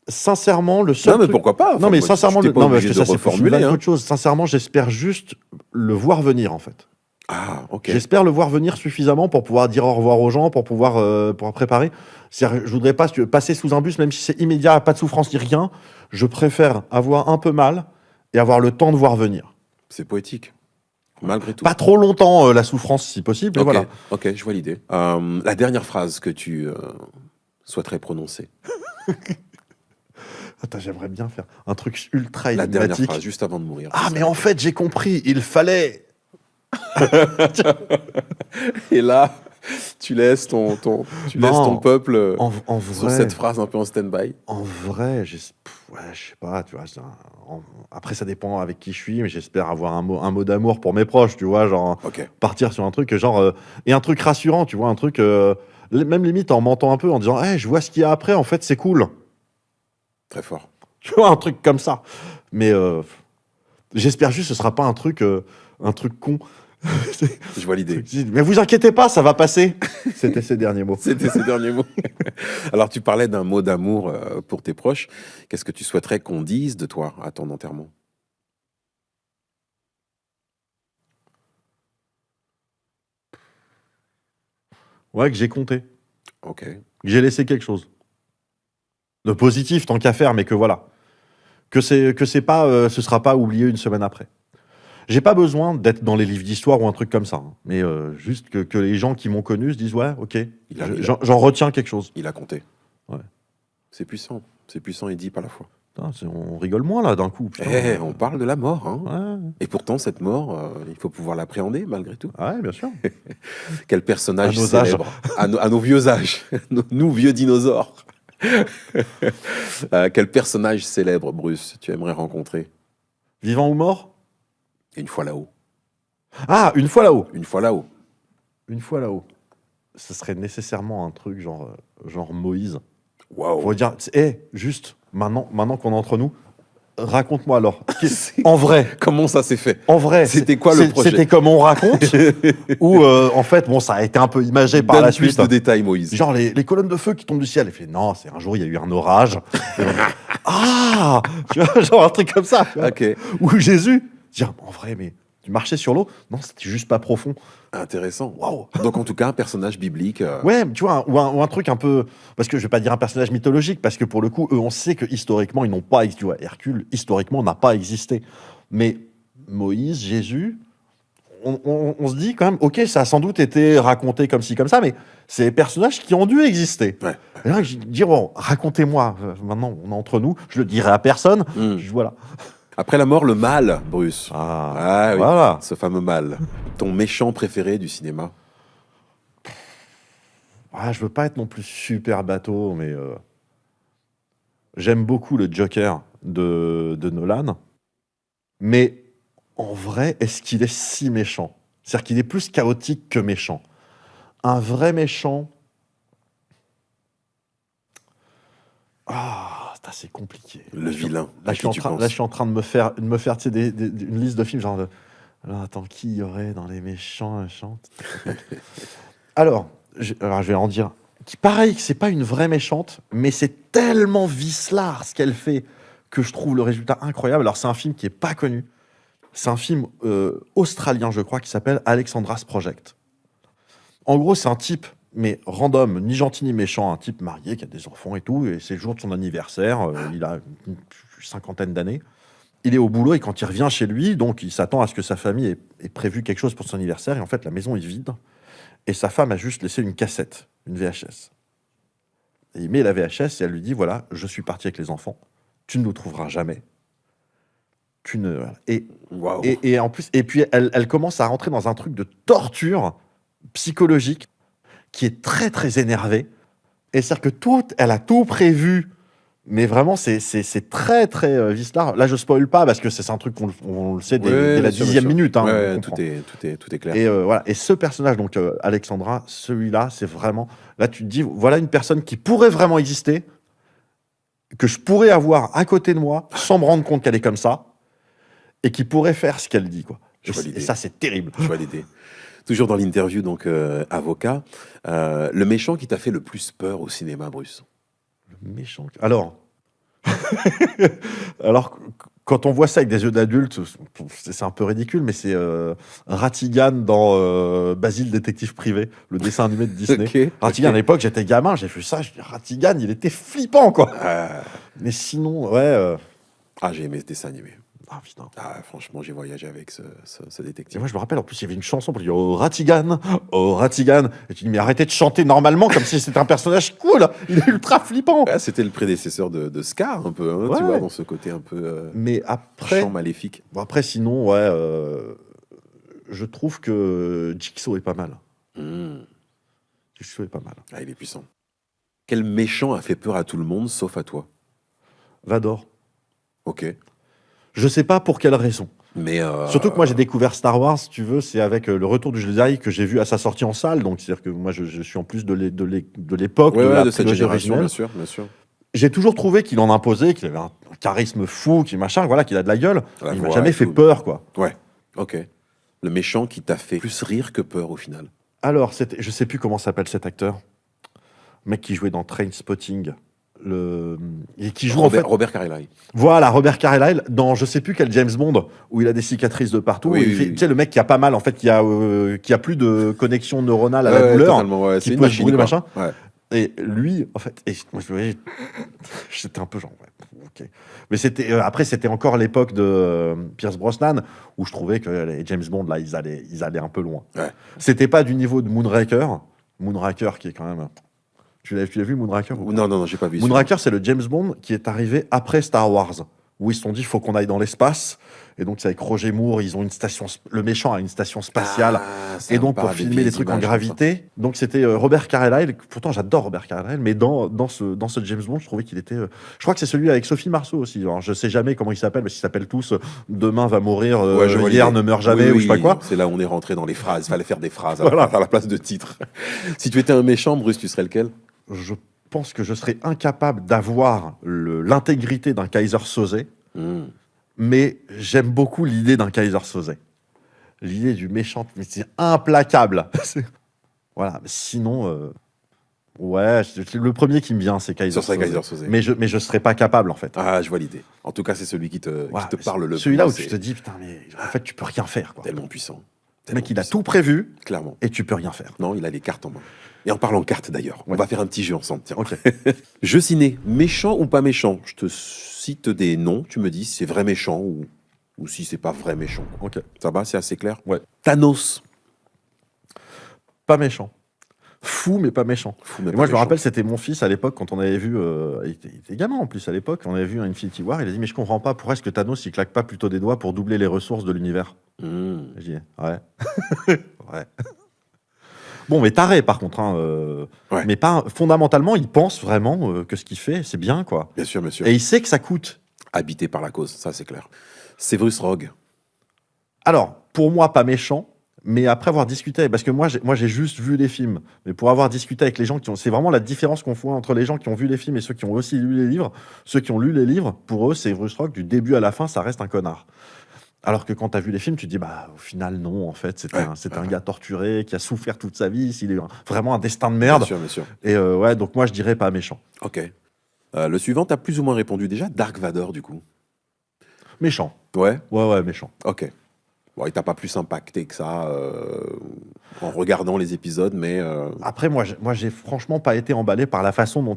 Sincèrement, le seul. Non, mais pourquoi pas? Enfin, non, mais sincèrement, non, parce que ça, c'est formulé. Autre chose. Sincèrement, j'espère juste le voir venir, en fait. Ah, ok. J'espère le voir venir suffisamment pour pouvoir dire au revoir aux gens, pour pouvoir préparer. Je voudrais pas passer sous un bus, même si c'est immédiat, pas de souffrance ni rien. Je préfère avoir un peu mal et avoir le temps de voir venir. C'est poétique, malgré tout. Pas trop longtemps, la souffrance, si possible, mais voilà. Ok, je vois l'idée. La dernière phrase que tu souhaiterais prononcer. Attends, j'aimerais bien faire un truc ultra énigmatique. La dernière phrase, juste avant de mourir. Ah, mais en fait, j'ai compris, il fallait... Et là, tu laisses ton peuple sur cette phrase un peu en stand-by. En vrai, je sais pas, tu vois. Après, ça dépend avec qui je suis, mais j'espère avoir un mot d'amour pour mes proches, tu vois, genre partir sur un truc, genre et un truc rassurant, tu vois, un truc même limite en mentant un peu, en disant, je vois ce qu'il y a après, en fait, c'est cool. Très fort. Tu vois, un truc comme ça. Mais j'espère juste que ce sera pas un truc con. Je vois l'idée. Mais vous inquiétez pas, ça va passer. C'était ses derniers mots. C'était ses derniers mots. Alors, tu parlais d'un mot d'amour pour tes proches. Qu'est-ce que tu souhaiterais qu'on dise de toi à ton enterrement? Ouais, que j'ai compté. Ok. Que j'ai laissé quelque chose. De positif, tant qu'à faire, mais que voilà. Que c'est pas, ce sera pas oublié une semaine après. J'ai pas besoin d'être dans les livres d'histoire ou un truc comme ça, hein. Mais juste que les gens qui m'ont connu se disent ouais, ok, j'en retiens quelque chose. Il a compté. Ouais. C'est puissant et deep à la fois. Putain, on rigole moins là d'un coup. On parle de la mort, hein. Ouais. Et pourtant cette mort, il faut pouvoir l'appréhender malgré tout. Ouais, bien sûr. Quel personnage célèbre à nos vieux âges, nous vieux dinosaures. Quel personnage célèbre, Bruce, tu aimerais rencontrer? Vivant ou mort? Une fois là-haut. Ah, une fois là-haut. Une fois là-haut. Une fois là-haut. Ce serait nécessairement un truc genre Moïse. Waouh. Faut dire, juste, maintenant qu'on est entre nous, raconte-moi alors. En vrai. Comment ça s'est fait? En vrai. C'était quoi le projet? C'était comme on raconte. Ou en fait, bon, ça a été un peu imagé par la suite. Plus de détails, Moïse. Genre les colonnes de feu qui tombent du ciel. Il fait non, c'est un jour, il y a eu un orage. Ah, tu vois, genre un truc comme ça. Ok. Ou Jésus. Dire, en vrai, mais tu marchais sur l'eau? Non, c'était juste pas profond. Intéressant. Waouh. Donc en tout cas, un personnage biblique. Ouais, tu vois, ou un truc un peu... Parce que je vais pas dire un personnage mythologique, parce que pour le coup, eux, on sait que historiquement, ils n'ont pas... Tu vois, Hercule, historiquement, n'a pas existé. Mais Moïse, Jésus, on se dit quand même, ok, ça a sans doute été raconté comme ci, comme ça, mais c'est des personnages qui ont dû exister. Ouais. Et là, je dis, bon, racontez-moi. Maintenant, on est entre nous. Je le dirai à personne. Voilà. Après la mort, le mal, Bruce. Ah oui, voilà. Ce fameux mal. Ton méchant préféré du cinéma? Je veux pas être non plus super bateau, mais j'aime beaucoup le Joker de Nolan. Mais en vrai, est-ce qu'il est si méchant? C'est-à-dire qu'il est plus chaotique que méchant. Un vrai méchant... c'est compliqué. Le vilain. Là, je suis en train de me faire tu sais, une liste de films, genre... Alors, attends, qui y aurait dans les méchants? Alors, je vais en dire... Pareil, c'est pas une vraie méchante, mais c'est tellement vicelard ce qu'elle fait que je trouve le résultat incroyable. Alors, c'est un film qui est pas connu. C'est un film australien, je crois, qui s'appelle Alexandra's Project. En gros, c'est un type mais random, ni gentil ni méchant, un type marié qui a des enfants et tout, et c'est le jour de son anniversaire, il a une cinquantaine d'années. Il est au boulot et quand il revient chez lui, donc il s'attend à ce que sa famille ait prévu quelque chose pour son anniversaire, et en fait la maison est vide, et sa femme a juste laissé une cassette, une VHS. Et il met la VHS et elle lui dit, voilà, je suis parti avec les enfants, tu ne nous trouveras jamais. Wow. Et en plus, et puis elle commence à rentrer dans un truc de torture psychologique qui est très très énervée. Et c'est-à-dire que elle a tout prévu, mais vraiment c'est très très vicelard. Là je spoil pas parce que c'est un truc on le sait dès la 10e minute. Hein, ouais, tout est clair. Et voilà. Et ce personnage, donc Alexandra, celui-là, c'est vraiment. Là tu te dis, voilà une personne qui pourrait vraiment exister, que je pourrais avoir à côté de moi sans me rendre compte qu'elle est comme ça. Et qui pourrait faire ce qu'elle dit, quoi. Et ça, c'est terrible. Je vois l'idée. Toujours dans l'interview, donc avocat, le méchant qui t'a fait le plus peur au cinéma, Bruce? Le méchant. Alors, quand on voit ça avec des yeux d'adulte, c'est un peu ridicule, mais c'est Ratigan dans Basile détective privé, le dessin animé de Disney. Ratigan, à l'époque, j'étais gamin, j'ai vu ça, je dis Ratigan, il était flippant, quoi. Mais sinon, ouais. J'ai aimé ce dessin animé. Ah putain. Franchement, j'ai voyagé avec ce détective. Et moi, je me rappelle, en plus, il y avait une chanson pour dire oh Ratigan. Et tu dis, mais arrêtez de chanter normalement comme si c'était un personnage cool. Il est ultra flippant. C'était le prédécesseur de Scar, un peu, hein, tu vois, dans ce côté un peu mais après, chant maléfique. Bon, après, sinon, ouais, je trouve que Jigsaw est pas mal. Jigsaw est pas mal. Il est puissant. Quel méchant a fait peur à tout le monde, sauf à toi? Vador. Ok. Je sais pas pour quelle raison. Mais surtout que moi j'ai découvert Star Wars, si tu veux, c'est avec le Retour du Jedi que j'ai vu à sa sortie en salle. Donc c'est-à-dire que moi je suis en plus de l'époque de cette génération, bien sûr. J'ai toujours trouvé qu'il en imposait, qu'il avait un charisme fou, qu'il qu'il a de la gueule. Il m'a jamais fait tout. peur, quoi. Ouais. Ok. Le méchant qui t'a fait plus rire que peur au final. Alors je sais plus comment s'appelle cet acteur, le mec qui jouait dans Trainspotting. Et qui joue Robert Carlyle. Voilà, Robert Carlyle dans je sais plus quel James Bond où il a des cicatrices de partout. Tu sais, le mec qui a pas mal en fait, qui a plus de connexion neuronale à la douleur, qui peut se brûler machin. Ouais. Et lui, en fait, moi j'étais un peu genre, ok. Mais c'était encore l'époque de Pierce Brosnan où je trouvais que les James Bond là, ils allaient un peu loin. Ouais. C'était pas du niveau de Moonraker qui est quand même. Tu l'as vu, Moonraker? Non, j'ai pas vu. Moonraker, c'est le James Bond qui est arrivé après Star Wars, où ils se sont dit, il faut qu'on aille dans l'espace. Et donc, c'est avec Roger Moore, ils ont une station, le méchant a une station spatiale. Et donc, pour filmer des trucs en gravité. Donc, c'était Robert Carlyle. Pourtant, j'adore Robert Carlyle, mais dans ce James Bond, je trouvais qu'il était. Je crois que c'est celui avec Sophie Marceau aussi. Alors, je sais jamais comment ils s'appellent, mais ils s'appellent tous Demain va mourir, hier ne meurt jamais, ou je sais pas quoi. C'est là où on est rentré dans les phrases. Il fallait faire des phrases à la place de titres. Si tu étais un méchant, Bruce, tu serais lequel? Je pense que je serais incapable d'avoir l'intégrité d'un Kaiser Soze, mais j'aime beaucoup l'idée d'un Kaiser Soze. L'idée du méchant, mais c'est implacable. Voilà, sinon, ouais, le premier qui me vient, c'est Kaiser Soze. Mais je serais pas capable, en fait. Je vois l'idée. En tout cas, c'est celui qui te parle le plus. Celui-là où tu te dis, putain, mais en fait, tu peux rien faire, quoi. Tellement puissant. Le mec, il a tout prévu, clairement, et tu peux rien faire. Non, il a les cartes en main. Et en parlant cartes d'ailleurs, on va faire un petit jeu ensemble. Tiens. Okay. Jeu ciné, méchant ou pas méchant? Je te cite des noms, tu me dis si c'est vrai méchant ou si c'est pas vrai méchant. Ok. Ça va, c'est assez clair? Ouais. Thanos. Pas méchant. Fou, mais pas méchant. Moi, je me rappelle, c'était mon fils à l'époque, quand on avait vu. Il était gamin en plus à l'époque, on avait vu un Infinity War. Il a dit, mais je comprends pas, pourquoi est-ce que Thanos il claque pas plutôt des doigts pour doubler les ressources de l'univers? J'ai dit, ouais. Ouais. Bon, mais taré par contre. Mais pas fondamentalement, il pense vraiment que ce qu'il fait, c'est bien, quoi. Bien sûr, monsieur. Et il sait que ça coûte. Habité par la cause, ça c'est clair. Severus Rogue. Alors, pour moi, pas méchant. Mais après avoir discuté, parce que moi j'ai juste vu les films, mais pour avoir discuté avec les gens c'est vraiment la différence qu'on voit entre les gens qui ont vu les films et ceux qui ont aussi lu les livres. Ceux qui ont lu les livres, pour eux, Severus Rogue, du début à la fin, ça reste un connard. Alors que quand tu as vu les films, tu te dis, bah, au final, non, en fait, c'était un gars torturé, qui a souffert toute sa vie, s'il est vraiment un destin de merde. Bien sûr. Et donc moi, je dirais pas méchant. Ok. Le suivant, tu as plus ou moins répondu déjà. Dark Vador, du coup. Méchant. Ouais, méchant. Ok. Bon, il t'a pas plus impacté que ça en regardant les épisodes, mais... Après, moi, j'ai franchement pas été emballé par la façon dont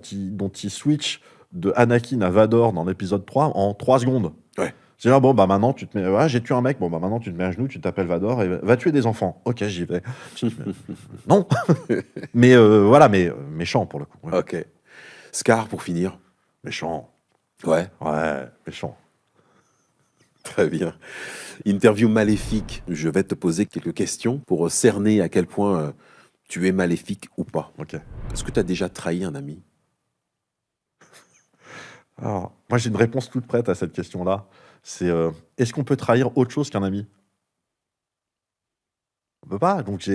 il switch de Anakin à Vador dans l'épisode 3 en 3 secondes. Ouais. C'est là, bon, bah maintenant, tu te mets... Ouais, j'ai tué un mec, bon, bah maintenant, tu te mets à genoux, tu t'appelles Vador et va tuer des enfants. Ok, j'y vais. Non. Mais voilà, mais méchant pour le coup. Ouais. Ok. Scar, pour finir. Méchant. Ouais. Ouais, méchant. Très bien. Interview maléfique. Je vais te poser quelques questions pour cerner à quel point tu es maléfique ou pas. Ok. Est-ce que tu as déjà trahi un ami? Alors, moi, j'ai une réponse toute prête à cette question-là. C'est est-ce qu'on peut trahir autre chose qu'un ami? On peut pas. Donc,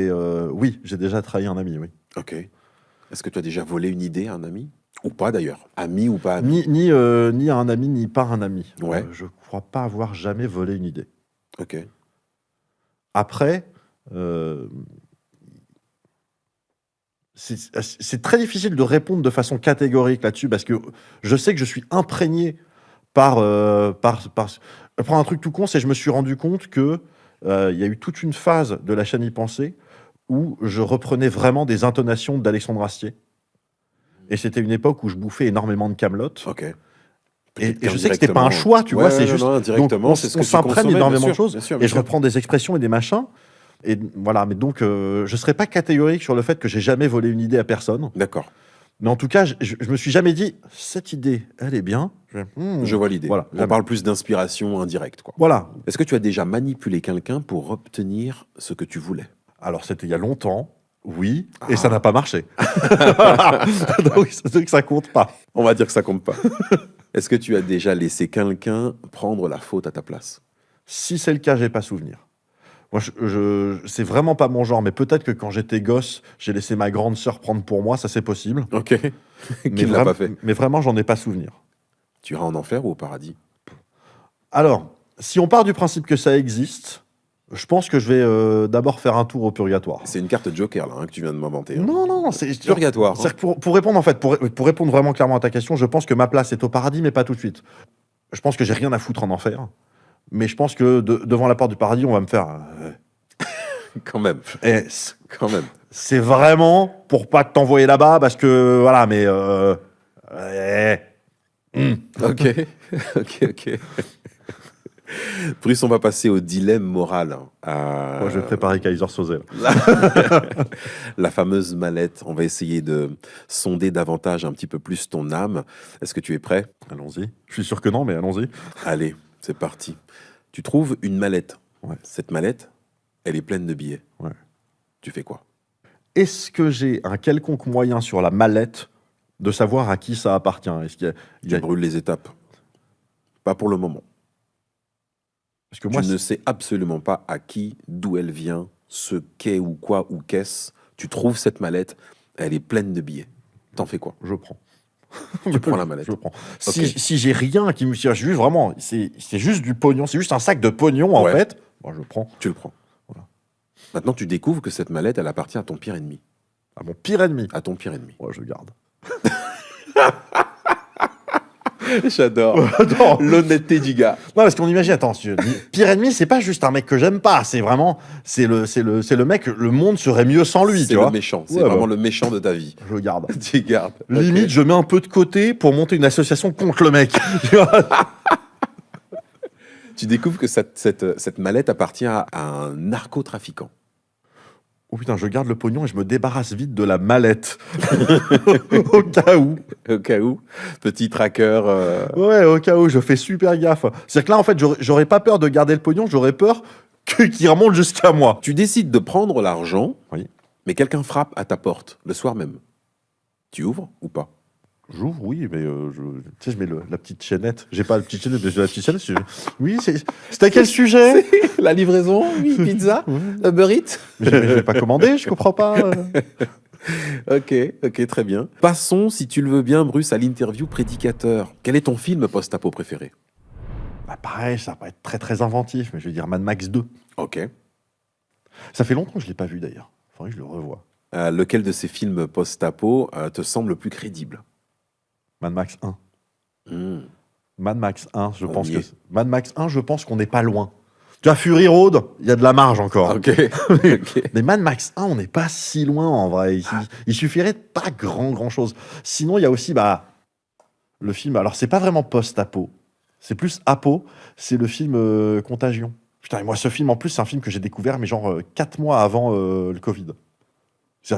oui, j'ai déjà trahi un ami, oui. Ok. Est-ce que tu as déjà volé une idée à un ami? Ou pas d'ailleurs? Ami ou pas ami? Ni à un ami, ni par un ami. Ouais. Je crois pas avoir jamais volé une idée. Ok. Après, c'est très difficile de répondre de façon catégorique là-dessus parce que je sais que je suis imprégné par... Je prends un truc tout con, c'est que je me suis rendu compte que il y a eu toute une phase de la chaîne Y Penser où je reprenais vraiment des intonations d'Alexandre Astier. Et c'était une époque où je bouffais énormément de Kaamelott. Ok. Et je sais que c'était pas un choix, tu vois, c'est juste... directement, donc, c'est ce on que tu s'imprègne consommais, énormément bien de choses. sûr, bien sûr, Et bien je sûr. reprends des expressions et des machins. Et voilà, mais donc, je serais pas catégorique sur le fait que j'ai jamais volé une idée à personne. D'accord. Mais en tout cas, je me suis jamais dit, cette idée, elle est bien. Je vois l'idée. Voilà, On jamais. parle plus d'inspiration indirecte, quoi. Voilà. Est-ce que tu as déjà manipulé quelqu'un pour obtenir ce que tu voulais? Alors, c'était il y a longtemps, oui, et Ah. ça n'a pas marché. donc, ça compte pas. On va dire que ça compte pas. Est-ce que tu as déjà laissé quelqu'un prendre la faute à ta place? Si c'est le cas, j'ai pas souvenir. Moi, c'est vraiment pas mon genre, mais peut-être que quand j'étais gosse, j'ai laissé ma grande sœur prendre pour moi, ça c'est possible. Ok. Qui Mais ne l'a pas fait? Mais vraiment, j'en ai pas souvenir. Tu iras en enfer ou au paradis? Alors, si on part du principe que ça existe, je pense que je vais d'abord faire un tour au purgatoire. C'est une carte Joker là, que tu viens de m'inventer. Hein. Non, c'est Purgatoire. C'est-à-dire que pour répondre en fait, pour répondre vraiment clairement à ta question, je pense que ma place est au paradis, mais pas tout de suite. Je pense que j'ai rien à foutre en enfer, mais je pense que devant la porte du paradis, on va me faire. Quand même. Eh, Quand même. c'est vraiment pour pas t'envoyer là-bas, parce que voilà, mais. Ok. Ok. Bruce, on va passer au dilemme moral. Moi, je vais préparer Kaiser Soze. La fameuse mallette. On va essayer de sonder davantage un petit peu plus ton âme. Est-ce que tu es prêt? Allons-y. Je suis sûr que non, mais allons-y. Allez, c'est parti. Tu trouves une mallette. Ouais. Cette mallette, elle est pleine de billets. Ouais. Tu fais quoi? Est-ce que j'ai un quelconque moyen sur la mallette de savoir à qui ça appartient? Est-ce qu'il y a... Tu brûles les étapes. Pas pour le moment. Parce que moi, tu ne sais absolument pas à qui, d'où elle vient, ce qu'est ou quoi ou qu'est-ce. Tu trouves cette mallette, elle est pleine de billets. T'en fais quoi? je prends. Tu prends la mallette. Je prends. Ok. Si j'ai rien qui me cherche, juste vraiment, c'est juste du pognon, c'est juste un sac de pognon en Ouais. fait. Moi, je prends. Tu le prends. Voilà. Maintenant, tu découvres que cette mallette, elle appartient à ton pire ennemi. À mon pire ennemi. À ton pire ennemi. Moi, je garde. J'adore. Non, L'honnêteté du gars. parce qu'on imagine, attends, pire ennemi, c'est pas juste un mec que j'aime pas, c'est vraiment, c'est le mec, le monde serait mieux sans lui, C'est tu le vois. méchant. C'est Ouais, vraiment ouais. le méchant de ta vie. Je garde. Tu gardes. Limite, Ok. je mets un peu de côté pour monter une association contre le mec. Tu vois. Tu découvres que cette mallette appartient à un narcotrafiquant. Oh putain, je garde le pognon et je me débarrasse vite de la mallette. Au cas où. Au cas où, petit tracker. Ouais, au cas où, je fais super gaffe. C'est-à-dire que là, en fait, j'aurais pas peur de garder le pognon, j'aurais peur qu'il remonte jusqu'à moi. Tu décides de prendre l'argent, Oui. mais quelqu'un frappe à ta porte le soir même. Tu ouvres ou pas? J'ouvre, oui, mais tu sais, je mets la petite chaînette. J'ai pas la petite chaînette, mais j'ai la petite chaînette. Oui, c'est à quel sujet? La livraison, oui, pizza, Uber Eats. Mais je vais pas commander, je comprends pas. Ok, très bien. Passons, si tu le veux bien, Bruce, à l'interview prédicateur. Quel est ton film post-apo préféré? Bah pareil, ça va pas être très très inventif, mais je vais dire Mad Max 2. Ok. Ça fait longtemps que je l'ai pas vu d'ailleurs. Faudrait que je le revoie. Lequel de ces films post-apo te semble le plus crédible? Mad Max 1. Hmm. Mad Max 1, je On pense y que est. Mad Max 1, je pense qu'on n'est pas loin. Tu as Fury Road, il y a de la marge encore. Ok. Ok. Mais Mad Max 1, on n'est pas si loin en vrai. Il suffirait de pas grand chose. Sinon, il y a aussi le film. Alors, c'est pas vraiment post-apo. C'est plus apo. C'est le film Contagion. Putain, et moi, ce film, en plus, c'est un film que j'ai découvert, mais genre 4 mois avant le Covid.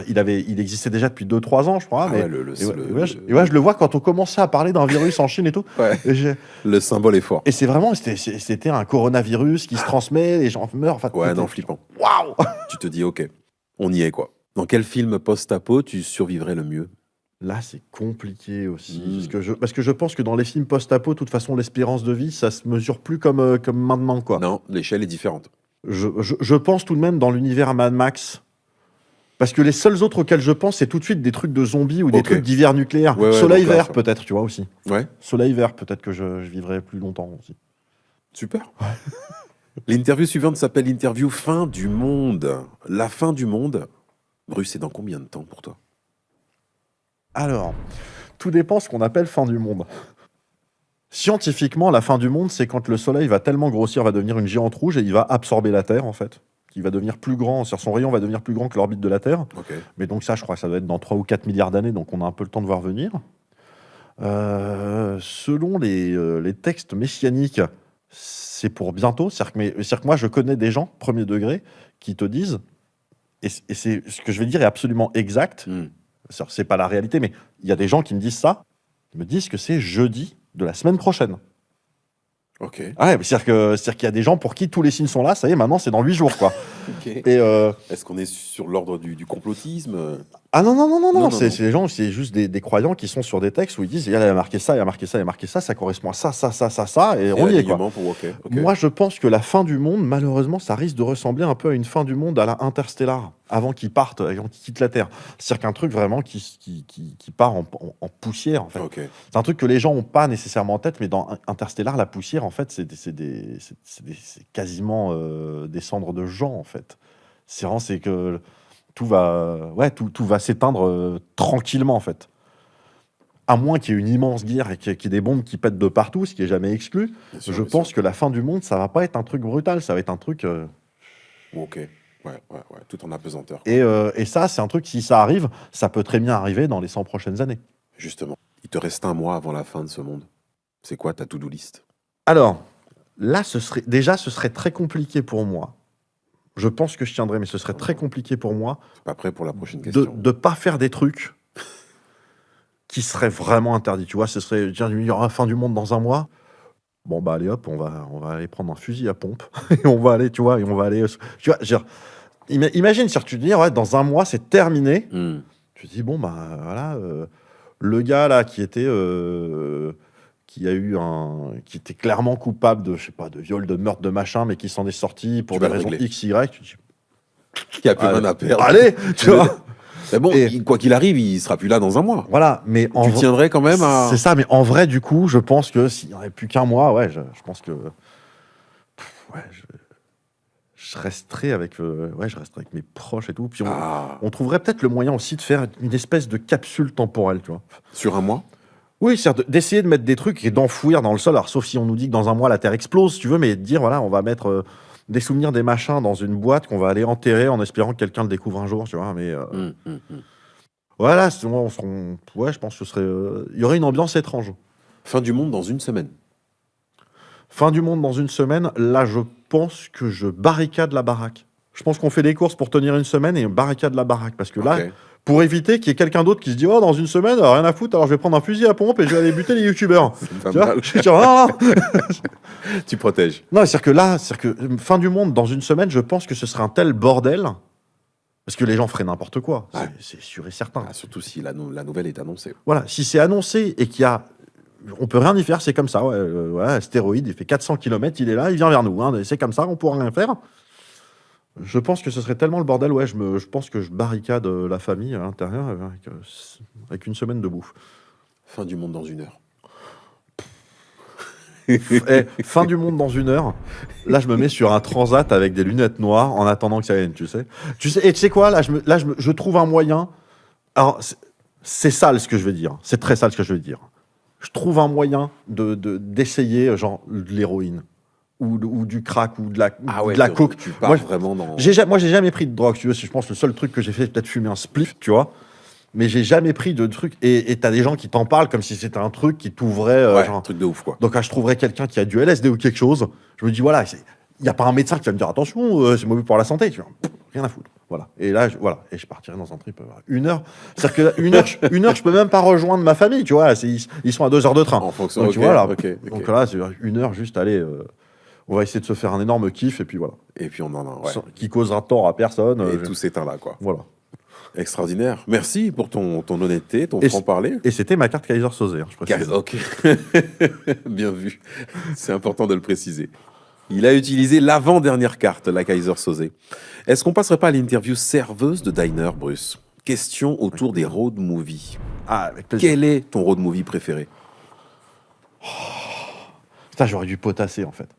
Il existait déjà depuis 2-3 ans, je crois. Mais, je le vois quand on commençait à parler d'un virus en Chine et tout. Ouais. Le symbole est fort. Et c'est vraiment, c'était un coronavirus qui se transmet, les gens meurent. Enfin, Ouais, non, flippant. Waouh. Tu te dis, ok, on y est, quoi. Dans quel film post-apo tu survivrais le mieux? Là, c'est compliqué aussi. Parce que je pense que dans les films post-apo, de toute façon, l'espérance de vie, ça se mesure plus comme maintenant, quoi. Non, l'échelle est différente. Je pense tout de même dans l'univers Mad Max. Parce que les seuls autres auxquels je pense, c'est tout de suite des trucs de zombies ou des trucs d'hiver nucléaire. Ouais, Soleil donc là, vert, ça- peut-être, tu vois, aussi. Ouais, Soleil vert, peut-être que je vivrai plus longtemps aussi. super. L'interview suivante s'appelle l'interview Fin du monde. La fin du monde, Bruce, c'est dans combien de temps pour toi? Alors, tout dépend ce qu'on appelle fin du monde. Scientifiquement, la fin du monde, c'est quand le Soleil va tellement grossir, va devenir une géante rouge et il va absorber la Terre, en fait. Il va devenir plus grand, son rayon va devenir plus grand que l'orbite de la Terre. Ok. Mais donc ça, je crois que ça doit être dans 3 ou 4 milliards d'années, donc on a un peu le temps de voir venir. Selon les textes messianiques, c'est pour bientôt. C'est-à-dire que moi, je connais des gens, premier degré, qui te disent, et c'est ce que je vais dire est absolument exact, c'est pas la réalité, mais il y a des gens qui me disent ça, ils me disent que c'est jeudi de la semaine prochaine. Ok. Ah ouais, c'est-à-dire qu'il y a des gens pour qui tous les signes sont là, ça y est, maintenant c'est dans 8 jours, quoi. Ok. Et Est-ce qu'on est sur l'ordre du complotisme? ah non, Non, c'est non. les gens, c'est juste des croyants qui sont sur des textes où ils disent, il y a marqué ça, il y a marqué ça, il y a marqué ça, ça correspond à ça, et on y est, quoi. Ok. Moi, je pense que la fin du monde, malheureusement, ça risque de ressembler un peu à une fin du monde à la Interstellar, avant qu'ils partent, avant qu'ils quittent la Terre. C'est-à-dire qu'un truc vraiment qui part en poussière, en fait. Ok. C'est un truc que les gens n'ont pas nécessairement en tête, mais dans Interstellar, la poussière, en fait, c'est quasiment des cendres de gens, en fait. C'est que tout va s'éteindre tranquillement, en fait. À moins qu'il y ait une immense guerre et qu'il y ait des bombes qui pètent de partout, ce qui est jamais exclu, Bien sûr, je bien pense sûr. que la fin du monde, ça va pas être un truc brutal, ça va être un truc... Ok. Ouais. Tout en apesanteur. Et ça, c'est un truc, si ça arrive, ça peut très bien arriver dans les 100 prochaines années. Justement, il te reste un mois avant la fin de ce monde. C'est quoi ta to-do list? Alors, là, ce serait très compliqué pour moi. Je pense que je tiendrai, mais ce serait très compliqué pour moi Pas prêt pour la prochaine question. de pas faire des trucs qui seraient vraiment interdits. Tu vois, ce serait, tiens, il y aura fin du monde dans un mois. Bon, bah, allez hop, on va aller prendre un fusil à pompe. Et on va aller, tu vois, tu vois, genre, imagine, si tu te dis, ouais, dans un mois, c'est terminé. Tu te dis, bon, bah, voilà, le gars, là, qui était clairement coupable de, je sais pas, de viol, de meurtre, de machin, mais qui s'en est sorti pour Tu des vas le raisons régler. X, Y. Tu te dis, Il n'y a plus rien à perdre. allez, tu vois. Mais bon, Et- quoi qu'il arrive, il sera plus là dans un mois. Voilà, mais Tu tiendrais quand même à... c'est ça, mais en vrai, du coup, je pense que s'il n'y aurait plus qu'un mois, ouais, je pense que je resterai avec mes proches et tout. Puis on trouverait peut-être le moyen aussi de faire une espèce de capsule temporelle, tu vois. Sur un mois? Oui, c'est d'essayer de mettre des trucs et d'enfouir dans le sol. Alors, sauf si on nous dit que dans un mois la Terre explose, si tu veux, mais de dire voilà, on va mettre des souvenirs, des machins dans une boîte qu'on va aller enterrer en espérant que quelqu'un le découvre un jour, tu vois. Mais voilà, je pense que ce serait, il y aurait une ambiance étrange. Fin du monde dans une semaine. Fin du monde dans une semaine, là, je pense que je barricade la baraque. Je pense qu'on fait des courses pour tenir une semaine et on barricade la baraque. Parce que là, Ok. pour éviter qu'il y ait quelqu'un d'autre qui se dit « Oh, dans une semaine, rien à foutre, alors je vais prendre un fusil à pompe et je vais aller buter les youtubeurs. » Pas Tu vois mal. Je suis genre, non. Tu protèges. Non, c'est-à-dire que fin du monde dans une semaine, je pense que ce serait un tel bordel. Parce que les gens feraient n'importe quoi. Ouais. C'est sûr et certain. Ah, surtout si la nouvelle est annoncée. Voilà, si c'est annoncé et qu'il y a... On peut rien y faire, c'est comme ça. Ouais, astéroïde, il fait 400 km, il est là, il vient vers nous. Hein, c'est comme ça, on pourra rien faire. Je pense que ce serait tellement le bordel. Ouais, je pense que je barricade la famille à l'intérieur avec une semaine de bouffe. Fin du monde dans une heure. Fin du monde dans une heure. Là, je me mets sur un transat avec des lunettes noires en attendant que ça vienne, tu sais. Et tu sais quoi, je trouve un moyen. Alors, c'est sale ce que je vais dire. C'est très sale ce que je vais dire. Je trouve un moyen d'essayer, genre, de l'héroïne. ou du crack ou de la, Ah ouais, de la coke. tu pars Moi, vraiment dans... j'ai jamais pris de drogue, tu veux. Je pense que le seul truc que j'ai fait, c'est peut-être fumer un spliff, tu vois. Mais j'ai jamais pris de truc. Et t'as des gens qui t'en parlent comme si c'était un truc qui t'ouvrait. Ouais, Genre... un truc de ouf, quoi. Donc, quand je trouverais quelqu'un qui a du LSD ou quelque chose, je me dis, voilà, il n'y a pas un médecin qui va me dire, attention, c'est mauvais pour la santé. Tu vois, rien à foutre. Voilà. Et là, voilà. Et je partirais dans un trip 1 heure. C'est-à-dire que là, 1 heure, je peux même pas rejoindre ma famille, tu vois. Ils sont à 2 heures de train. En fonction, Donc, ok, tu vois, là. ok. Donc là, c'est 1 heure, juste aller. On va essayer de se faire un énorme kiff, et puis voilà. Et puis on en a, ouais. Qui causera tort à personne. Et tout s'éteint là, quoi. Voilà. Extraordinaire. Merci pour ton honnêteté, ton franc-parler. Et c'était ma carte Kaiser Soze, je précise. Ok. Bien vu. C'est important de le préciser. Il a utilisé l'avant-dernière carte, la Kaiser Soze. Est-ce qu'on passerait pas à l'interview serveuse de Diner, Bruce? Question autour des road movies. Ah, avec plaisir. Quel est ton road movie préféré? Putain, j'aurais dû potasser, en fait.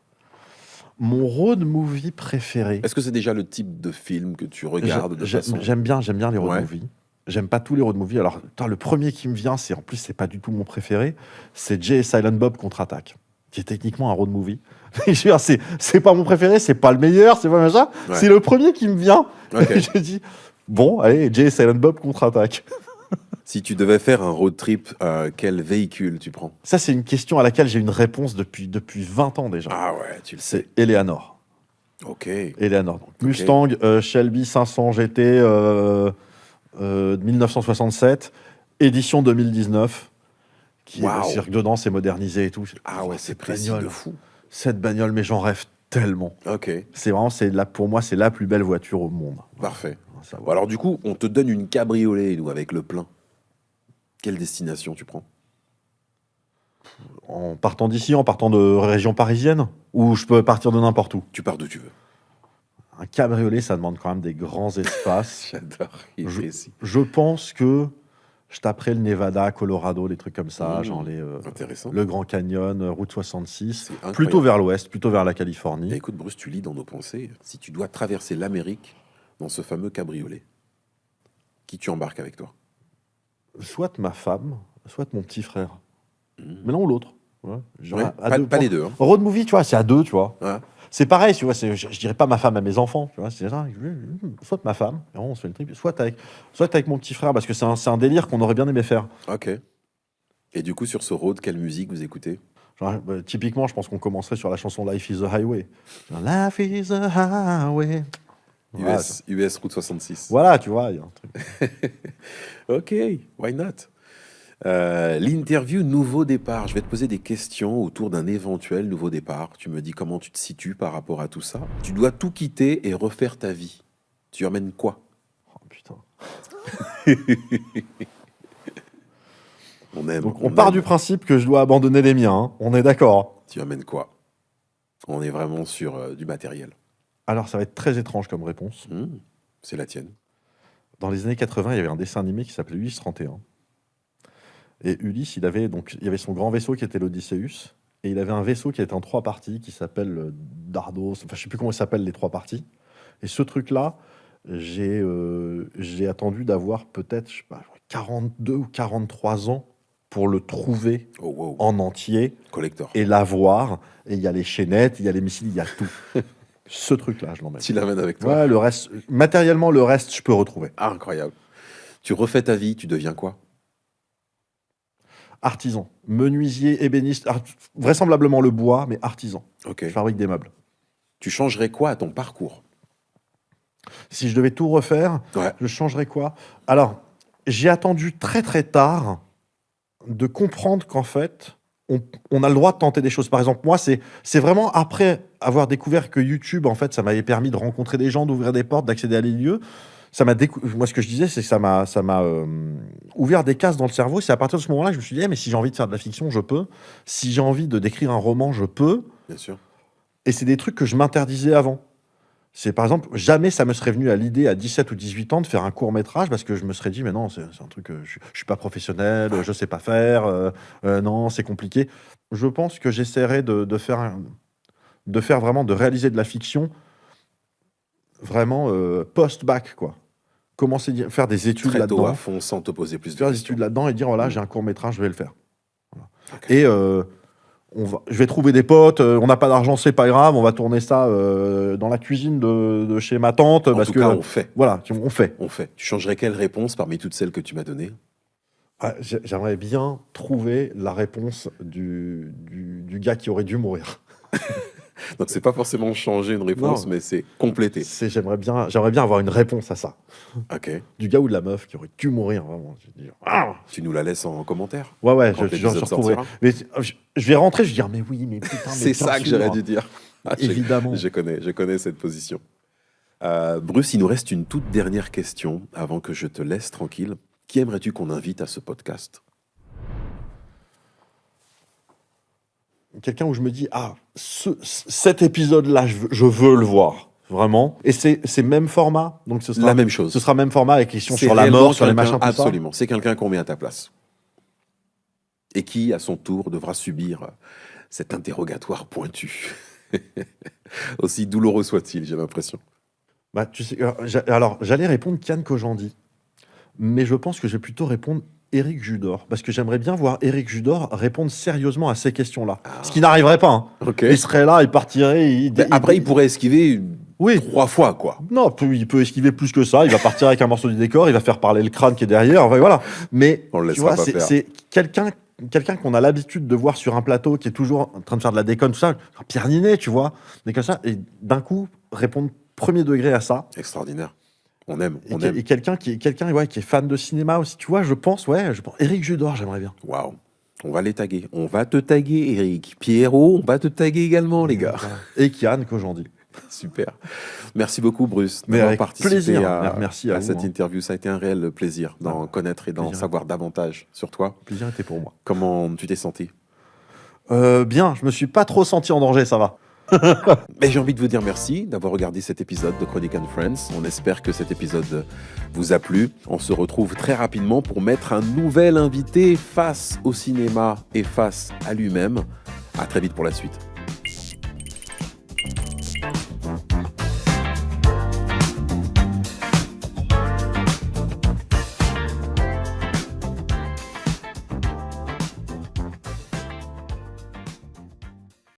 Mon road movie préféré. Est-ce que c'est déjà le type de film que tu regardes de façon... J'aime bien les road Ouais. movies. J'aime pas tous les road movies. Alors, le premier qui me vient, en plus, c'est pas du tout mon préféré. C'est Jay et Silent Bob contre-attaque, qui est techniquement un road movie. Je veux dire, c'est pas mon préféré, c'est pas le meilleur, c'est pas machin. Ouais. C'est le premier qui me vient. Ok. Je dis, bon, allez, Jay et Silent Bob contre-attaque. Si tu devais faire un road trip, quel véhicule tu prends? Ça, c'est une question à laquelle j'ai une réponse depuis 20 ans déjà. Ah ouais, tu le sais. C'est Eleanor. Ok. Eleanor. Donc, Mustang, Shelby 500 GT 1967, édition 2019, qui est cirque dedans, c'est modernisé et tout. Ah ouais, c'est précis de fou. Cette bagnole, mais j'en rêve tellement. Ok. C'est vraiment, pour moi, c'est la plus belle voiture au monde. Parfait. Ça, Bon, voilà. alors du coup, on te donne une cabriolet, nous, avec le plein. Quelle destination tu prends? En partant d'ici, en partant de région parisienne, ou je peux partir de n'importe où. Tu pars d'où tu veux. Un cabriolet, ça demande quand même des grands espaces. J'adore. Il est précis. Je pense que je taperai le Nevada, Colorado, des trucs comme ça, genre Intéressant. le Grand Canyon, Route 66, C'est incroyable. plutôt vers l'ouest, plutôt vers la Californie. Et écoute, Bruce, tu lis dans nos pensées. Si tu dois traverser l'Amérique dans ce fameux cabriolet, qui tu embarques avec toi? Soit ma femme, soit mon petit frère. Mais l'un ou l'autre. Ouais. Genre, Ouais, à pas, deux, pas les deux. Hein. Road movie, tu vois, c'est à deux, tu vois. Ouais. C'est pareil, tu vois, je dirais pas ma femme à mes enfants, tu vois, c'est ça, soit ma femme, et on se fait le trip, soit avec mon petit frère, parce que c'est un délire qu'on aurait bien aimé faire. Ok. Et du coup, sur ce road, quelle musique vous écoutez? Genre, typiquement, je pense qu'on commencerait sur la chanson Life is a Highway. Genre, Life is a Highway. Voilà, US Route 66. voilà, tu vois, il y a un truc. Ok, why not? L'interview nouveau départ. Je vais te poser des questions autour d'un éventuel nouveau départ. Tu me dis comment tu te situes par rapport à tout ça. Tu dois tout quitter et refaire ta vie. Tu emmènes quoi? Oh, putain. On aime. Donc, on part du principe que je dois abandonner les miens, hein. On est d'accord. Tu emmènes quoi? On est vraiment sur du matériel. Alors, ça va être très étrange comme réponse. C'est la tienne. Dans les années 80, il y avait un dessin animé qui s'appelait Ulysse 31. Et Ulysse, il y avait son grand vaisseau qui était l'Odysseus, et il avait un vaisseau qui était en 3 parties, qui s'appelle Dardos, enfin je sais plus comment il s'appelle les 3 parties. Et ce truc-là, j'ai attendu d'avoir peut-être, je sais pas, 42 ou 43 ans pour le trouver en entier, Collector. et l'avoir. Et il y a les chaînettes, il y a les missiles, il y a tout. Ce truc-là, je l'emmène. Tu l'amènes avec toi? Ouais, le reste, matériellement, le reste, je peux retrouver. Ah, incroyable. Tu refais ta vie, tu deviens quoi? Artisan, menuisier, ébéniste, vraisemblablement le bois, mais artisan. Ok. Je fabrique des meubles. Tu changerais quoi à ton parcours? Si je devais tout refaire, je changerais quoi? Alors, j'ai attendu très très tard de comprendre qu'en fait, on a le droit de tenter des choses. Par exemple, moi, c'est vraiment après avoir découvert que YouTube, en fait, ça m'avait permis de rencontrer des gens, d'ouvrir des portes, d'accéder à des lieux. Moi, ce que je disais, c'est que ça m'a ouvert des cases dans le cerveau. C'est à partir de ce moment-là que je me suis dit, mais si j'ai envie de faire de la fiction, je peux. Si j'ai envie d'écrire un roman, je peux. Bien sûr. Et c'est des trucs que je m'interdisais avant. C'est par exemple, jamais ça me serait venu à l'idée à 17 ou 18 ans de faire un court-métrage parce que je me serais dit, mais non, c'est un truc, je suis pas professionnel, je sais pas faire, non, c'est compliqué. Je pense que j'essaierai de faire vraiment, de réaliser de la fiction vraiment post-bac, quoi. Commencer à faire des études Très tôt là-dedans. à fond, sans te poser plus de Faire des questions. études là-dedans et dire, voilà, j'ai un court-métrage, je vais le faire. Voilà. Okay. Et je vais trouver des potes, on n'a pas d'argent, c'est pas grave, on va tourner ça dans la cuisine de chez ma tante. En tout cas, on fait. Voilà, on fait. On fait. Tu changerais quelle réponse parmi toutes celles que tu m'as données? J'aimerais bien trouver la réponse du gars qui aurait dû mourir. Donc, c'est pas forcément changer une réponse, mais c'est compléter. J'aimerais bien avoir une réponse à ça. Ok. Du gars ou de la meuf qui aurait dû mourir, vraiment. Tu nous la laisses en commentaire? Ouais, je retrouverai. Mais je vais rentrer, je vais dire, mais oui, mais putain, mais c'est ça que j'aurais dû dire. Évidemment. Je connais cette position. Bruce, il nous reste une toute dernière question avant que je te laisse tranquille. Qui aimerais-tu qu'on invite à ce podcast? Quelqu'un où je me dis, cet épisode-là, je veux le voir, vraiment. Et c'est même format, donc ce sera la même chose. Ce sera même format avec questions sur la mort, sur les machins, tout ça. Absolument, c'est quelqu'un qu'on met à ta place. Et qui, à son tour, devra subir cet interrogatoire pointu. Aussi douloureux soit-il, j'ai l'impression. Tu sais, alors, j'allais répondre Kian Kojandi, mais je pense que je vais plutôt répondre Éric Judor, parce que j'aimerais bien voir Éric Judor répondre sérieusement à ces questions-là. Ce qui n'arriverait pas. Hein. Okay. Il serait là, il partirait... Après, il pourrait esquiver 3 fois, quoi. Non, il peut esquiver plus que ça. Il va partir avec un morceau du décor, il va faire parler le crâne qui est derrière. Enfin, voilà. Mais tu vois, c'est quelqu'un qu'on a l'habitude de voir sur un plateau, qui est toujours en train de faire de la déconne, tout ça. Pierre Ninet, tu vois, des comme ça. Et d'un coup, répondre premier degré à ça. Extraordinaire. On aime. Et quelqu'un qui est fan de cinéma aussi, tu vois, je pense, Éric Judor, j'aimerais bien. Waouh. On va les taguer. On va te taguer, Eric. Pierrot, on va te taguer également, les gars. Et Kian qu'aujourd'hui. Super. Merci beaucoup, Bruce, d'avoir participé merci à cette interview. Ça a été un réel plaisir d'en connaître et d'en savoir davantage sur toi. Le plaisir était pour moi. Comment tu t'es senti? Bien, je me suis pas trop senti en danger, ça va. Mais j'ai envie de vous dire merci d'avoir regardé cet épisode de Chronic and Friends. On espère que cet épisode vous a plu. On se retrouve très rapidement pour mettre un nouvel invité face au cinéma et face à lui-même. À très vite pour la suite.